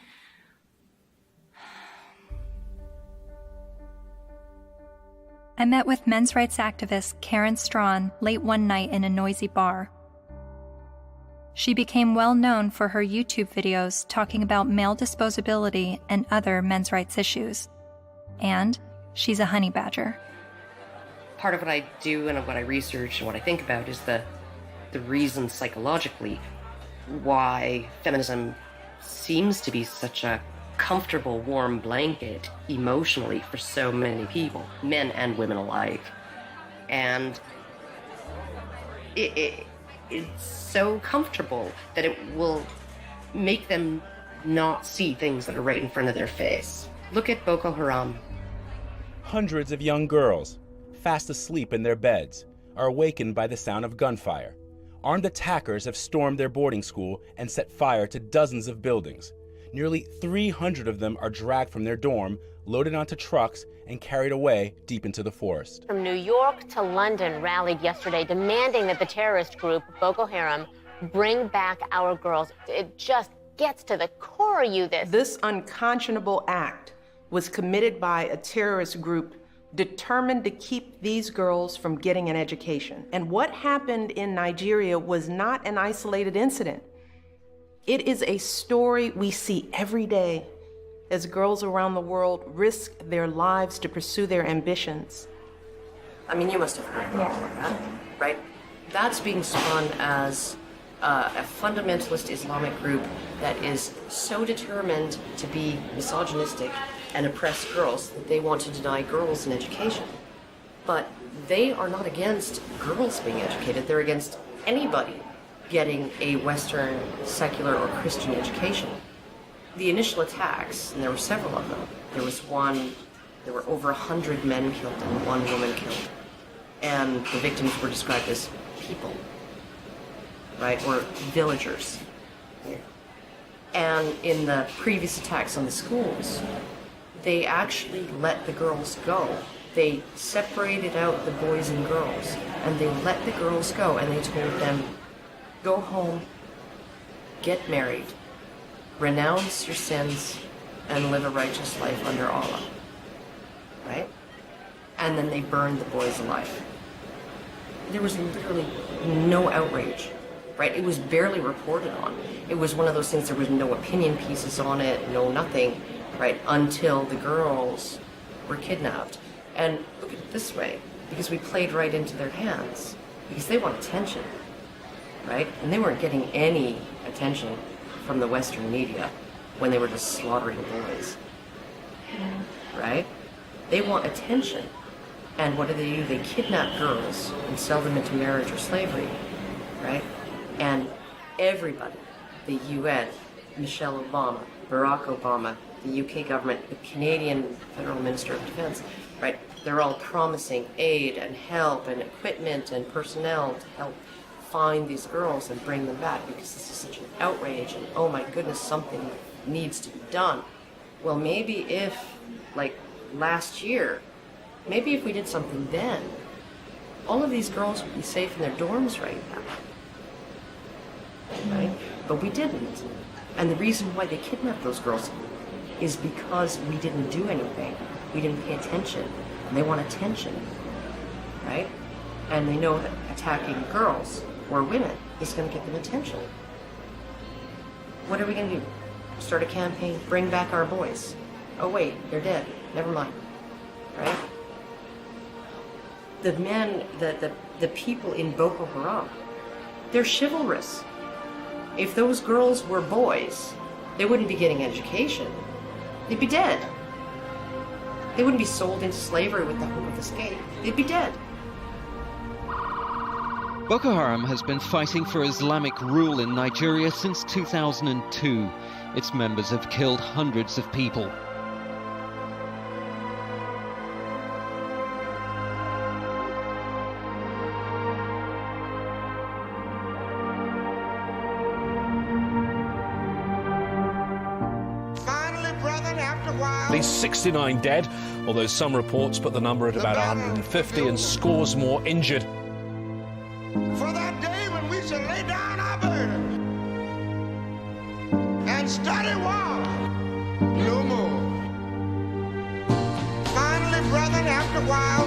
I met with men's rights activist Karen Strawn late one night in a noisy bar. She became well known for her YouTube videos talking about male disposability and other men's rights issues. And she's a honey badger. Part of what I do and what I research and what I think about is the reasons psychologically why feminism seems to be such a comfortable, warm blanket emotionally for so many people, men and women alike. And it's so comfortable that it will make them not see things that are right in front of their face. Look at Boko Haram. Hundreds of young girls, fast asleep in their beds, are awakened by the sound of gunfire. Armed attackers have stormed their boarding school and set fire to dozens of buildings. Nearly 300 of them are dragged from their dorm, loaded onto trucks, and carried away deep into the forest. From New York to London rallied yesterday demanding that the terrorist group, Boko Haram, bring back our girls. It just gets to the core of you, This unconscionable act was committed by a terrorist group determined to keep these girls from getting an education. And what happened in Nigeria was not an isolated incident. It is a story we see every day as girls around the world risk their lives to pursue their ambitions. I mean, you must have heard about that, right? That's being spun as a fundamentalist Islamic group that is so determined to be misogynistic and oppress girls that they want to deny girls an education. But they are not against girls being educated. They're against anybody getting a Western secular or Christian education. The initial attacks, and there were several of them, there were over 100 men killed and 1 woman killed. And the victims were described as people, right, or villagers. And in the previous attacks on the schools, they actually let the girls go. They separated out the boys and girls, and they let the girls go, and they told them, go home, get married, renounce your sins, and live a righteous life under Allah, right? And then they burned the boys alive. There was literally no outrage, right? It was barely reported on. It was one of those things, there was no opinion pieces on it, no nothing, right? Until the girls were kidnapped. And look at it this way, because we played right into their hands, because they want attention, right? And they weren't getting any attention from the Western media when they were just slaughtering boys, right? They want attention. And what do? They kidnap girls and sell them into marriage or slavery, right? And everybody, the UN, Michelle Obama, Barack Obama, the UK government, the Canadian Federal Minister of Defense, right? They're all promising aid and help and equipment and personnel to help find these girls and bring them back, because this is such an outrage and oh my goodness, something needs to be done. Well, maybe if, like last year, maybe if we did something then, all of these girls would be safe in their dorms right now, right? But we didn't. And the reason why they kidnapped those girls is because we didn't do anything. We didn't pay attention. And they want attention, right? And they know that attacking girls or women is going to get them attention. What are we going to do? Start a campaign, bring back our boys. Oh wait, they're dead. Never mind, right? The men, the people in Boko Haram, they're chivalrous. If those girls were boys, they wouldn't be getting education. They'd be dead. They wouldn't be sold into slavery with the hope of escape. They'd be dead. Boko Haram has been fighting for Islamic rule in Nigeria since 2002. Its members have killed hundreds of people. At least 69 dead, although some reports put the number at about 150 and scores more injured. For that day when we shall lay down our burden and study war no more. Finally, brethren, after a while,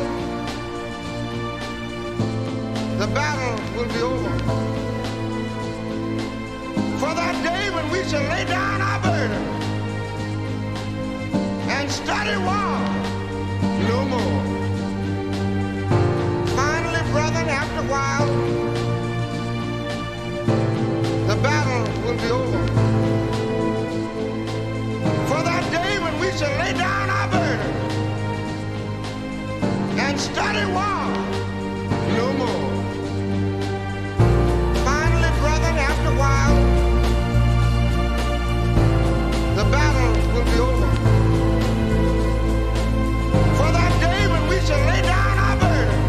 the battle will be over. For that day when we shall lay down our burden and study war no more. Finally, brethren, after a while, the battle will be over. For that day when we shall lay down our burden and study war no more. Finally, brethren, after a while, the battle will be over. For that day when we shall lay down our burden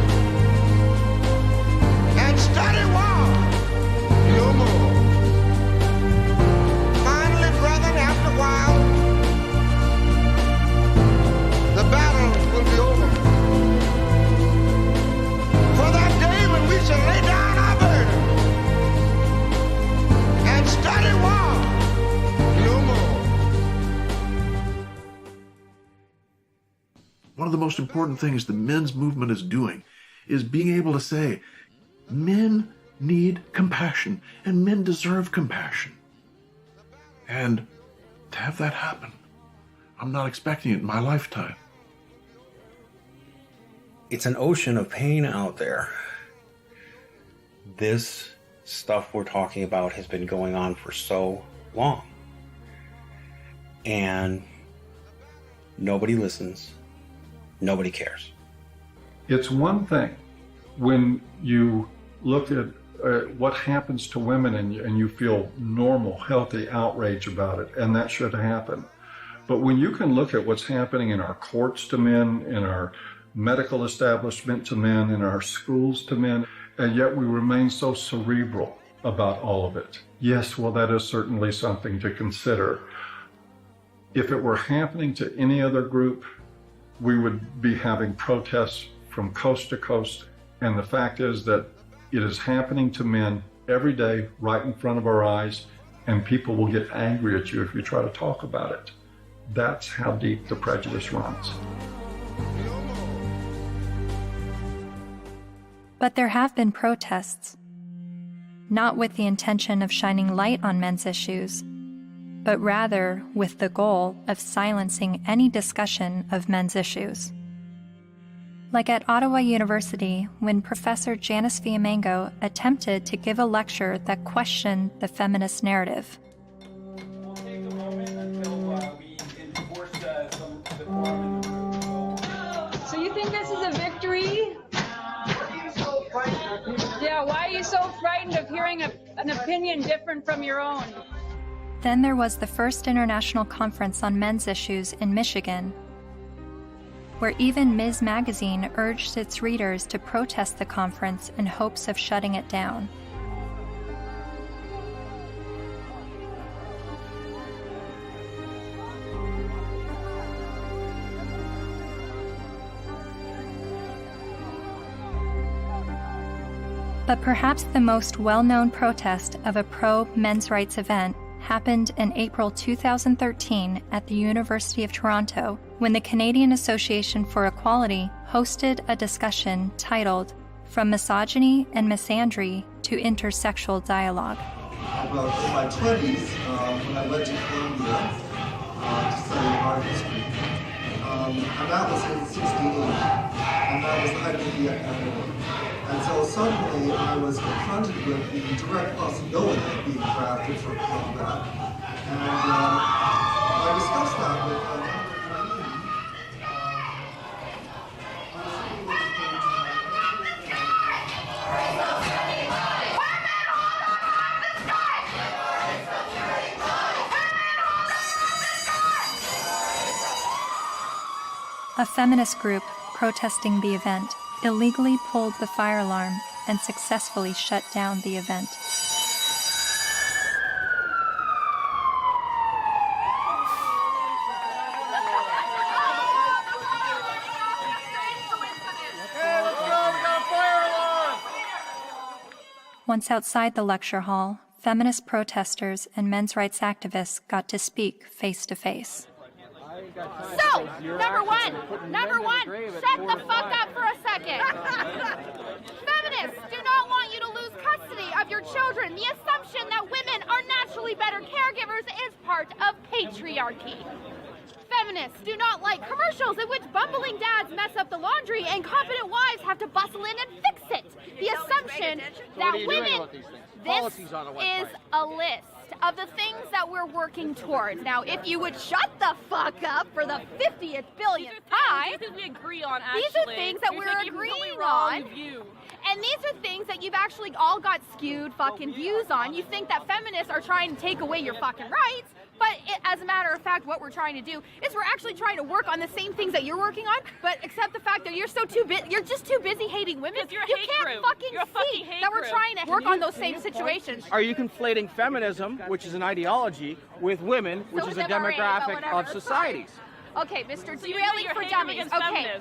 and study war no more. Finally, brethren, after a while, the battle will be over. most important things the men's movement is doing is being able to say, men need compassion, and men deserve compassion. And to have that happen, I'm not expecting it in my lifetime. It's an ocean of pain out there. This stuff we're talking about has been going on for so long. And nobody listens. Nobody cares. It's one thing when you look at what happens to women and you feel normal, healthy outrage about it, and that should happen. But when you can look at what's happening in our courts to men, in our medical establishment to men, in our schools to men, and yet we remain so cerebral about all of it. Yes, well, that is certainly something to consider. If it were happening to any other group, we would be having protests from coast to coast. And the fact is that it is happening to men every day right in front of our eyes, and people will get angry at you if you try to talk about it. That's how deep the prejudice runs. But there have been protests, not with the intention of shining light on men's issues, but rather with the goal of silencing any discussion of men's issues. Like at Ottawa University, when Professor Janice Fiamengo attempted to give a lecture that questioned the feminist narrative. So you think this is a victory? Yeah, why are you so frightened of hearing an opinion different from your own? Then there was the first international conference on men's issues in Michigan, where even Ms. Magazine urged its readers to protest the conference in hopes of shutting it down. But perhaps the most well-known protest of a pro-men's rights event happened in April 2013 at the University of Toronto, when the Canadian Association for Equality hosted a discussion titled From Misogyny and Misandry to Intersexual Dialogue. About in my 20s, when I went to Columbia to study art history, and that was in 68, and that was the height of the academy. And so suddenly I was confronted with the direct possibility of being drafted for that. And I discussed that with a feminist group protesting the event illegally pulled the fire alarm and successfully shut down the event. Once outside the lecture hall, feminist protesters and men's rights activists got to speak face to face. So, number one, shut the fuck up for a second. Feminists do not want you to lose custody of your children. The assumption that women are naturally better caregivers is part of patriarchy. Feminists do not like commercials in which bumbling dads mess up the laundry and competent wives have to bustle in and fix it. The assumption that women... This is a list of the things that we're working towards. Now, if you would shut the fuck up for the 50th billionth time, we agree on, actually. These are things that we're agreeing on. And these are things that you've actually all got skewed fucking views on. You think that feminists are trying to take away your fucking rights, but as a matter of fact, what we're trying to do is we're actually trying to work on the same things that you're working on, but accept the fact that you're just too busy hating women. You can't fucking see that we're trying to work on those same situations. Are you conflating feminism, which is an ideology, with women, which is a demographic of societies? Okay, Mr. Derailing for Dummies. Okay.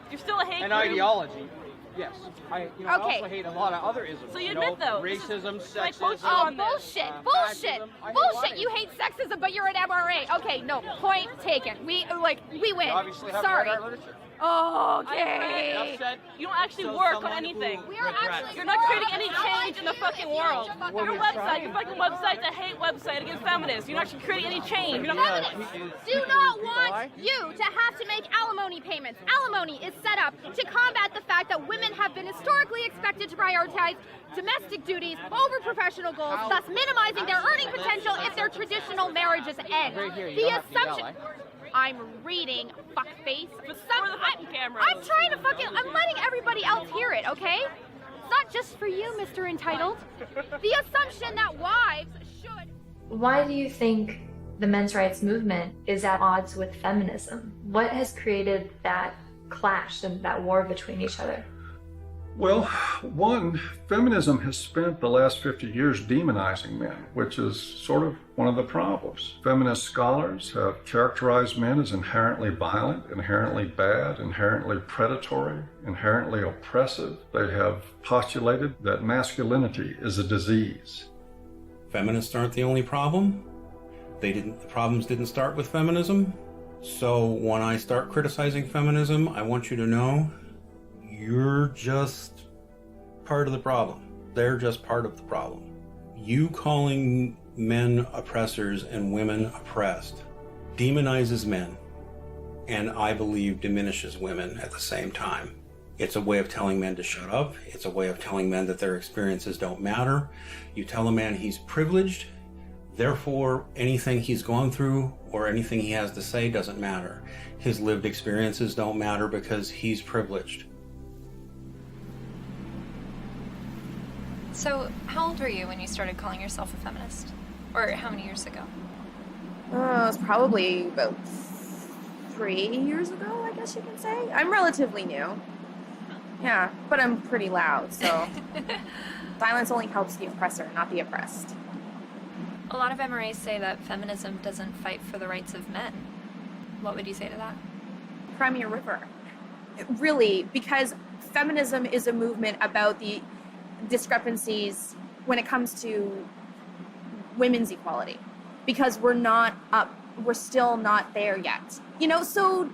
You're still a hate An group. ideology. Yes. I also hate a lot of other isms. So you admit, though, racism, like, sexism. Oh, bullshit. Bullshit. You hate sexism, but you're an MRA. Okay, no, point taken. We win. You obviously have Sorry. read our literature. Okay. You don't actually work on anything. You're not creating any change in the fucking world. Your fucking website's a hate website against feminists. You're not actually creating any change. Feminists do not want you to have to make alimony payments. Alimony is set up to combat the fact that women have been historically expected to prioritize domestic duties over professional goals, thus minimizing their earning potential if their traditional marriages end. The assumption... I'm reading, fuckface. I'm trying to I'm letting everybody else hear it, okay? It's not just for you, Mr. Entitled. The assumption that wives should... Why do you think the men's rights movement is at odds with feminism? What has created that clash and that war between each other? Well, one, feminism has spent the last 50 years demonizing men, which is sort of one of the problems. Feminist scholars have characterized men as inherently violent, inherently bad, inherently predatory, inherently oppressive. They have postulated that masculinity is a disease. Feminists aren't the only problem. The problems didn't start with feminism. So when I start criticizing feminism, I want you to know you're just part of the problem. They're just part of the problem. You calling men oppressors and women oppressed demonizes men, and I believe diminishes women at the same time. It's a way of telling men to shut up. It's a way of telling men that their experiences don't matter. You tell a man he's privileged, therefore anything he's gone through or anything he has to say doesn't matter. His lived experiences don't matter because he's privileged. So, how old were you when you started calling yourself a feminist? Or how many years ago? It was probably about 3 years ago, I guess you can say. I'm relatively new. Yeah, but I'm pretty loud, so silence only helps the oppressor, not the oppressed. A lot of MRAs say that feminism doesn't fight for the rights of men. What would you say to that? Cry me a river. Really, because feminism is a movement about the discrepancies when it comes to women's equality, because we're still not there yet. So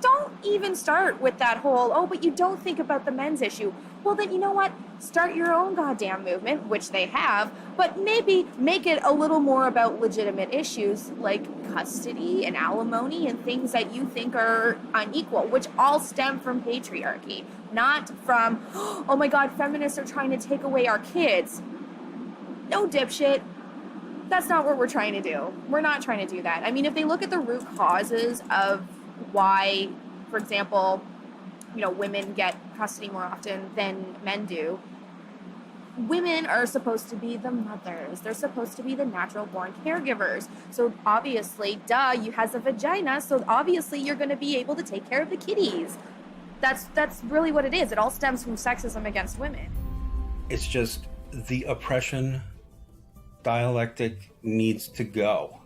don't even start with that whole, but you don't think about the men's issue. Well, then you know what? Start your own goddamn movement, which they have, but maybe make it a little more about legitimate issues like custody and alimony and things that you think are unequal, which all stem from patriarchy, not from, oh my God, feminists are trying to take away our kids. No, dipshit. That's not what we're trying to do. We're not trying to do that. I mean, if they look at the root causes of why, for example, women get custody more often than men do. Women are supposed to be the mothers. They're supposed to be the natural born caregivers. So obviously, you has a vagina, so obviously you're going to be able to take care of the kitties. That's really what it is. It all stems from sexism against women. It's just the oppression dialectic needs to go.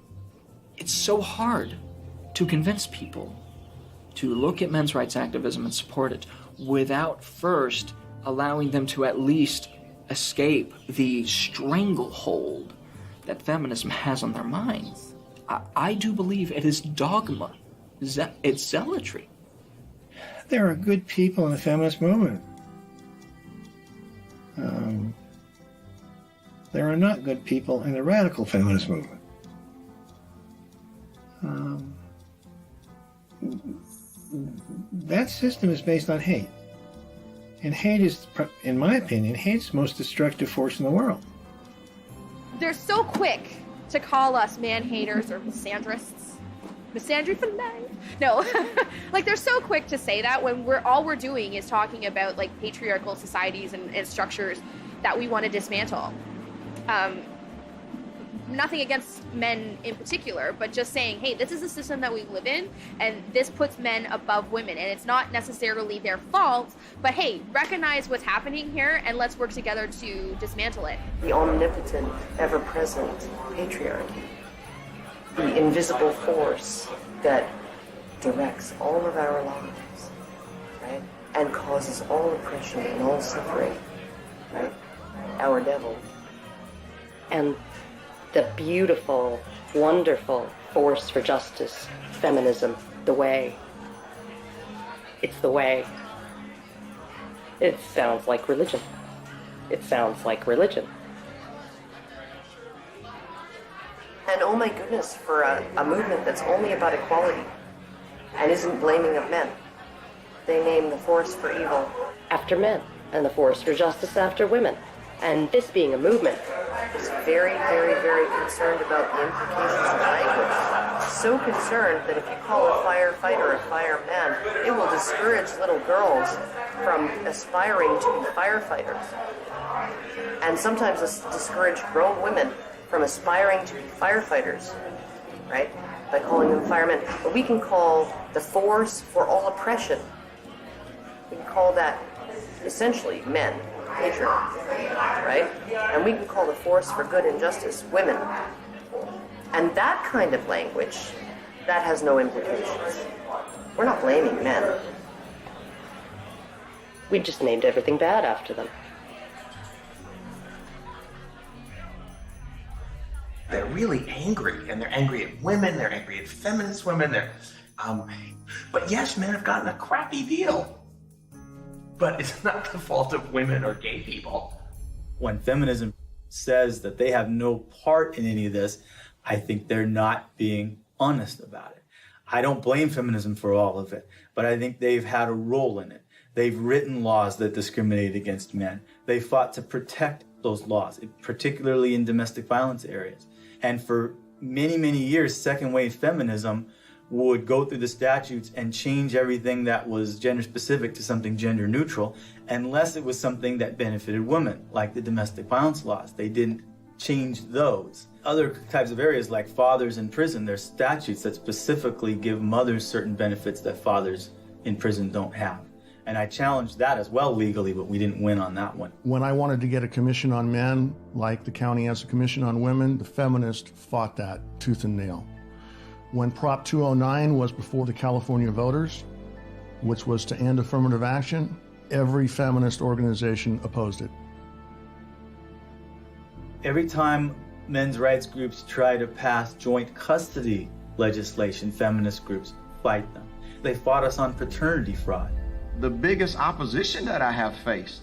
It's so hard to convince people to look at men's rights activism and support it without first allowing them to at least escape the stranglehold that feminism has on their minds. I do believe it is dogma. It's zealotry. There are good people in the feminist movement. There are not good people in the radical feminist movement. That system is based on hate. And hate is, in my opinion, hate's the most destructive force in the world. They're so quick to call us man-haters or misandrists. Misandry for life. No, they're so quick to say that when all we're doing is talking about patriarchal societies and structures that we want to dismantle. Nothing against men in particular, but just saying, hey, this is a system that we live in, and this puts men above women, and it's not necessarily their fault, but hey, recognize what's happening here, and let's work together to dismantle it. The omnipotent, ever-present patriarchy, the invisible force that directs all of our lives, right, and causes all oppression and all suffering, right, our devil. And the beautiful, wonderful force for justice, feminism, the way, It's the way. It sounds like religion. It sounds like religion. And oh my goodness, for a movement that's only about equality and isn't blaming of men. They name the force for evil after men and the force for justice after women. And this being a movement is very, very, very concerned about the implications of language. So concerned that if you call a firefighter a fireman, it will discourage little girls from aspiring to be firefighters. And sometimes discourage grown women from aspiring to be firefighters, right? By calling them firemen. But we can call the force for all oppression. We can call that essentially men, patriarchy, right? And we can call the force for good and justice women. And that kind of language, that has no implications. We're not blaming men. We just named everything bad after them. They're really angry, and they're angry at women, they're angry at feminist women, but yes, men have gotten a crappy deal. But it's not the fault of women or gay people. When feminism says that they have no part in any of this, I think they're not being honest about it. I don't blame feminism for all of it, but I think they've had a role in it. They've written laws that discriminate against men. They fought to protect those laws, particularly in domestic violence areas. And for many, many years, second wave feminism would go through the statutes and change everything that was gender specific to something gender neutral, unless it was something that benefited women, like the domestic violence laws. They didn't change those. Other types of areas like fathers in prison, there's statutes that specifically give mothers certain benefits that fathers in prison don't have. And I challenged that as well legally, but we didn't win on that one. When I wanted to get a commission on men, like the county has a commission on women, the feminists fought that tooth and nail. When Prop 209 was before the California voters, which was to end affirmative action, every feminist organization opposed it. Every time men's rights groups try to pass joint custody legislation, feminist groups fight them. They fought us on paternity fraud. The biggest opposition that I have faced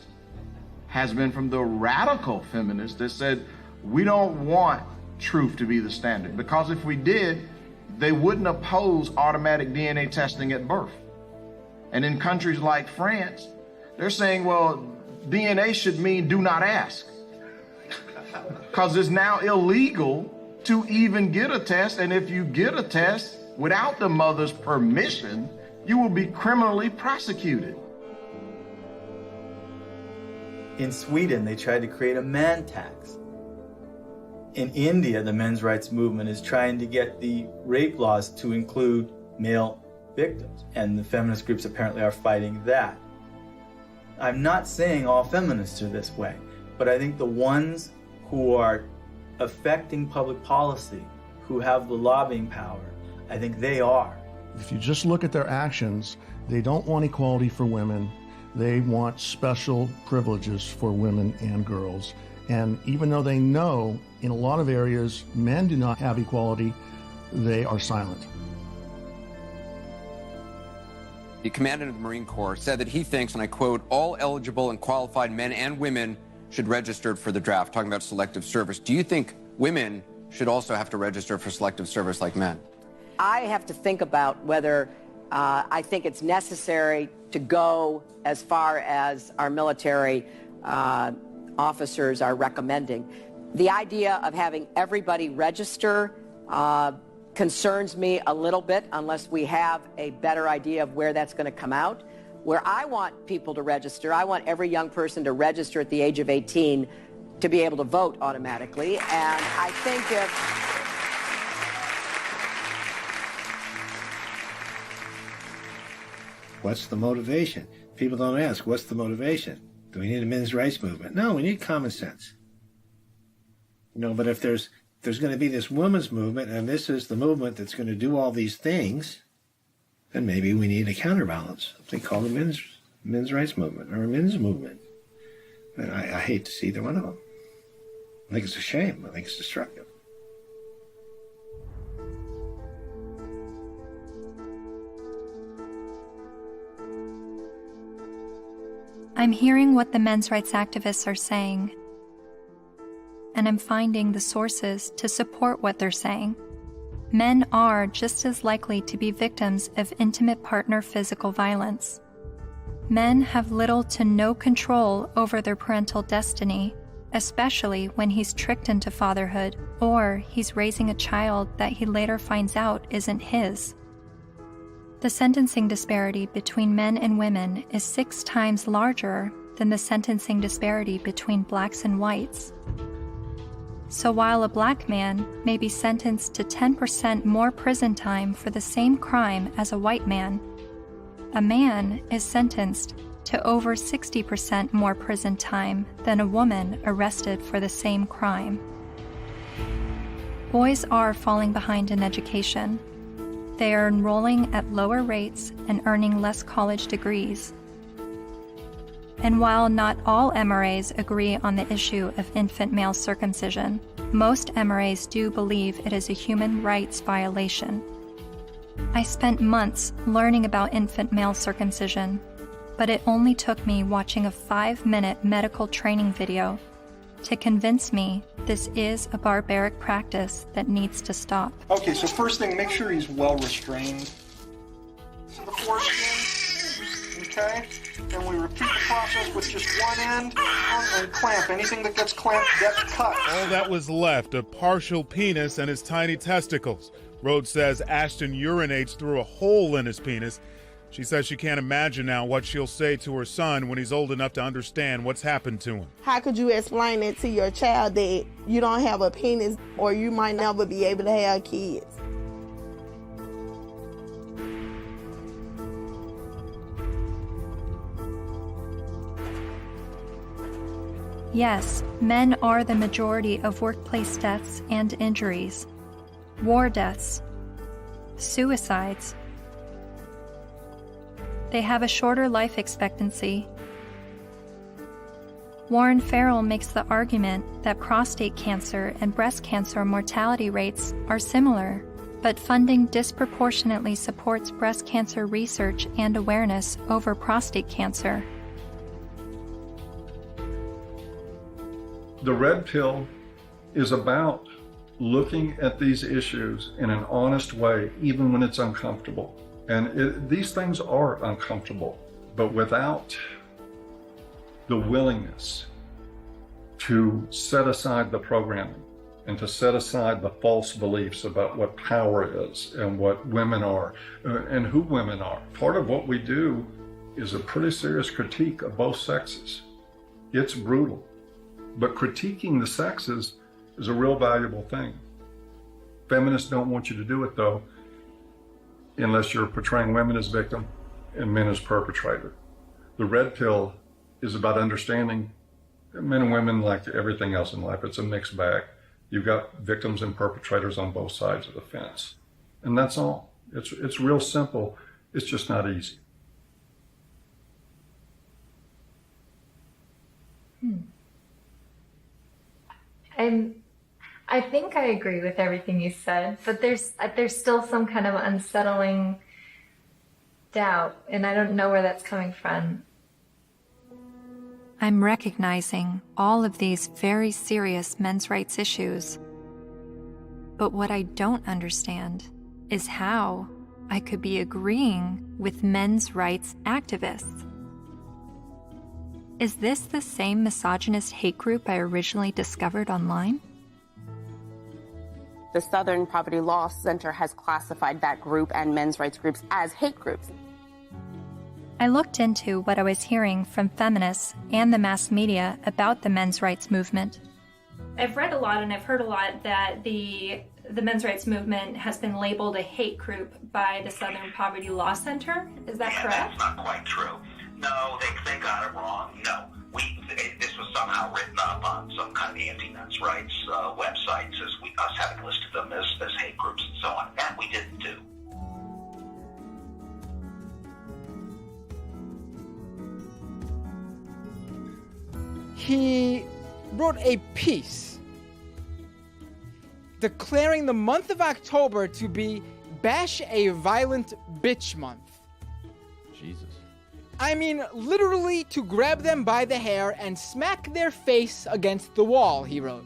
has been from the radical feminists that said, we don't want truth to be the standard, because if we did, they wouldn't oppose automatic DNA testing at birth. And in countries like France, they're saying, well, DNA should mean do not ask. Because it's now illegal to even get a test, and if you get a test without the mother's permission, you will be criminally prosecuted. In Sweden, they tried to create a man tax. In India, the men's rights movement is trying to get the rape laws to include male victims, and the feminist groups apparently are fighting that. I'm not saying all feminists are this way, but I think the ones who are affecting public policy, who have the lobbying power, I think they are. If you just look at their actions, they don't want equality for women. They want special privileges for women and girls. And even though they know in a lot of areas men do not have equality, they are silent. The commandant of the Marine Corps said that he thinks, and I quote, all eligible and qualified men and women should register for the draft, talking about selective service. Do you think women should also have to register for selective service like men? I have to think about whether I think it's necessary to go as far as our military officers are recommending. The idea of having everybody register concerns me a little bit unless we have a better idea of where that's going to come out. Where I want people to register, I want every young person to register at the age of 18 to be able to vote automatically. And I think What's the motivation? People don't ask, what's the motivation? Do we need a men's rights movement? No, we need common sense. You know, but if there's going to be this women's movement, and this is the movement that's going to do all these things, then maybe we need a counterbalance. They call it men's rights movement or a men's movement. And I hate to see either one of them. I think it's a shame. I think it's destructive. I'm hearing what the men's rights activists are saying, and I'm finding the sources to support what they're saying. Men are just as likely to be victims of intimate partner physical violence. Men have little to no control over their parental destiny, especially when he's tricked into fatherhood or he's raising a child that he later finds out isn't his. The sentencing disparity between men and women is 6 times larger than the sentencing disparity between blacks and whites. So while a black man may be sentenced to 10% more prison time for the same crime as a white man, a man is sentenced to over 60% more prison time than a woman arrested for the same crime. Boys are falling behind in education. They are enrolling at lower rates and earning less college degrees. And while not all MRAs agree on the issue of infant male circumcision, most MRAs do believe it is a human rights violation. I spent months learning about infant male circumcision, but it only took me watching a 5-minute medical training video to convince me this is a barbaric practice that needs to stop. Okay, so first thing, make sure he's well restrained to the foreskin, okay? And we repeat the process with just one end and clamp. Anything that gets clamped gets cut. All that was left, a partial penis and his tiny testicles. Rhodes says Ashton urinates through a hole in his penis. She says she can't imagine now what she'll say to her son when he's old enough to understand what's happened to him. How could you explain it to your child that you don't have a penis or you might never be able to have kids? Yes, men are the majority of workplace deaths and injuries, war deaths, suicides. They have a shorter life expectancy. Warren Farrell makes the argument that prostate cancer and breast cancer mortality rates are similar, but funding disproportionately supports breast cancer research and awareness over prostate cancer. The red pill is about looking at these issues in an honest way, even when it's uncomfortable. And these things are uncomfortable, but without the willingness to set aside the programming and to set aside the false beliefs about what power is and what women are and who women are. Part of what we do is a pretty serious critique of both sexes. It's brutal, but critiquing the sexes is a real valuable thing. Feminists don't want you to do it, though, unless you're portraying women as victim and men as perpetrator. The red pill is about understanding that men and women, like everything else in life, it's a mixed bag. You've got victims and perpetrators on both sides of the fence. And that's all. It's real simple. It's just not easy. I think I agree with everything you said, but there's still some kind of unsettling doubt, and I don't know where that's coming from. I'm recognizing all of these very serious men's rights issues. But what I don't understand is how I could be agreeing with men's rights activists. Is this the same misogynist hate group I originally discovered online? The Southern Poverty Law Center has classified that group and men's rights groups as hate groups. I looked into what I was hearing from feminists and the mass media about the men's rights movement. I've read a lot and I've heard a lot that the men's rights movement has been labeled a hate group by the Southern Poverty Law Center. Is that correct? That's not quite true. No, they got it wrong. No, this was somehow written up on some kind of anti-men's rights websites as us having listed them as hate groups and so on. That we didn't do. He wrote a piece declaring the month of October to be Bash a Violent Bitch Month. Jesus. I mean literally to grab them by the hair and smack their face against the wall, he wrote.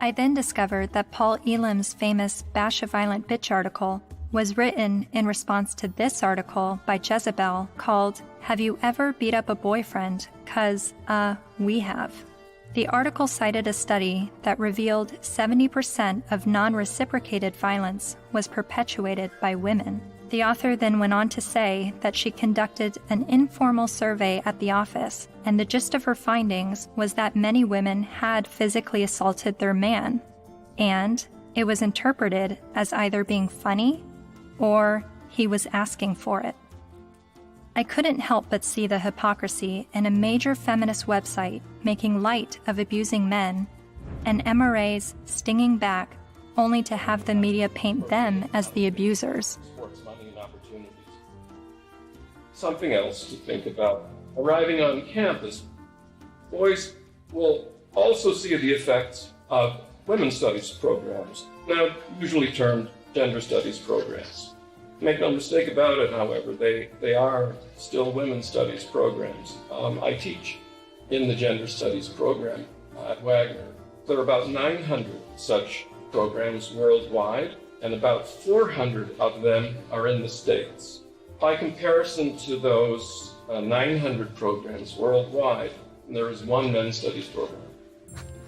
I then discovered that Paul Elam's famous Bash a Violent Bitch article was written in response to this article by Jezebel called Have You Ever Beat Up a Boyfriend? 'Cause, we have. The article cited a study that revealed 70% of non-reciprocated violence was perpetuated by women. The author then went on to say that she conducted an informal survey at the office, and the gist of her findings was that many women had physically assaulted their man, and it was interpreted as either being funny or he was asking for it. I couldn't help but see the hypocrisy in a major feminist website making light of abusing men, and MRAs stinging back only to have the media paint them as the abusers. Sports money and opportunities. Something else to think about. Arriving on campus, boys will also see the effects of women's studies programs, now usually termed gender studies programs. Make no mistake about it, however, they are still women's studies programs. I teach in the gender studies program at Wagner. There are about 900 such programs worldwide, and about 400 of them are in the States. By comparison to those 900 programs worldwide, there is one men's studies program.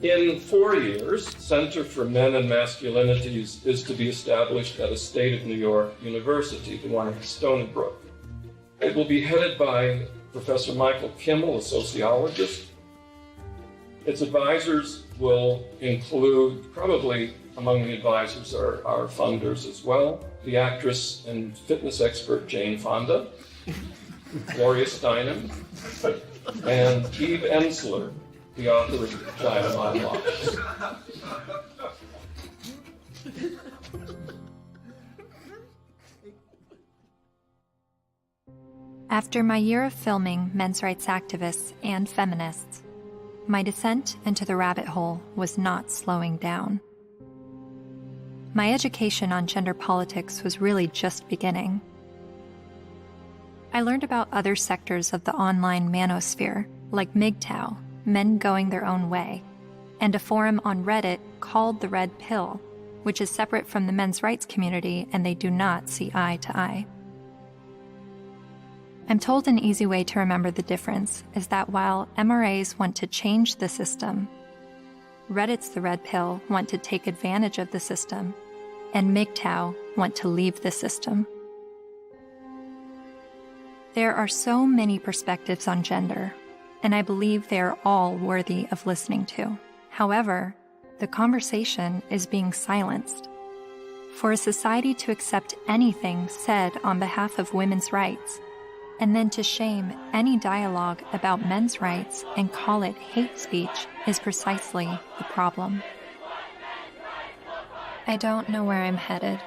In 4 years, Center for Men and Masculinities is to be established at a state of New York university, the one at Stony Brook. It will be headed by Professor Michael Kimmel, a sociologist. Its advisors will include, probably among the advisors are funders as well, the actress and fitness expert Jane Fonda, Gloria Steinem, and Eve Ensler, the author of China Unlocked. After my year of filming men's rights activists and feminists, my descent into the rabbit hole was not slowing down. My education on gender politics was really just beginning. I learned about other sectors of the online manosphere, like MGTOW, Men Going Their Own Way, and a forum on Reddit called The Red Pill, which is separate from the men's rights community and they do not see eye to eye. I'm told an easy way to remember the difference is that while MRAs want to change the system, Reddit's The Red Pill want to take advantage of the system, and MGTOW want to leave the system. There are so many perspectives on gender, and I believe they are all worthy of listening to. However, the conversation is being silenced. For a society to accept anything said on behalf of women's rights, and then to shame any dialogue about men's rights and call it hate speech is precisely the problem. I don't know where I'm headed,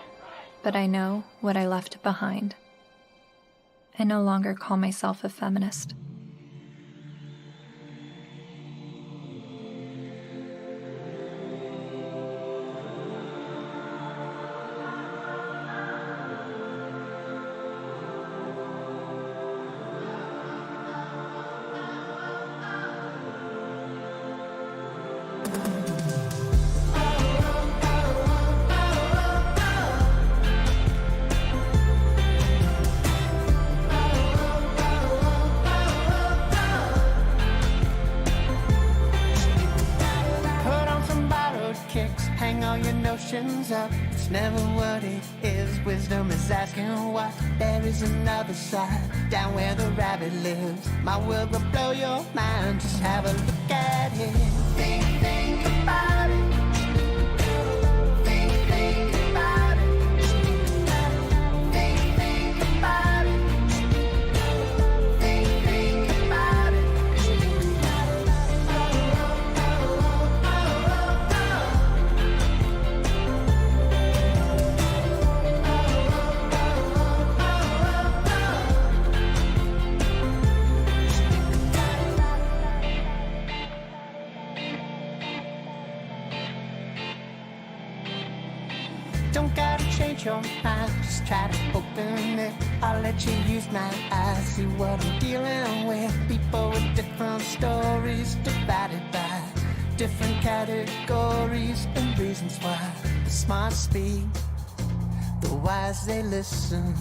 but I know what I left behind. I no longer call myself a feminist. Up. It's never what it is. Wisdom is asking what. There is another side, down where the rabbit lives. My world will blow your mind. Just have a look at it. Think about it. Think about it. Think about it. Think about it. mind, just try to open it. I'll let you use my eyes, see what I'm dealing with. People with different stories, divided by different categories and reasons why. The smart speak, the wise they listen.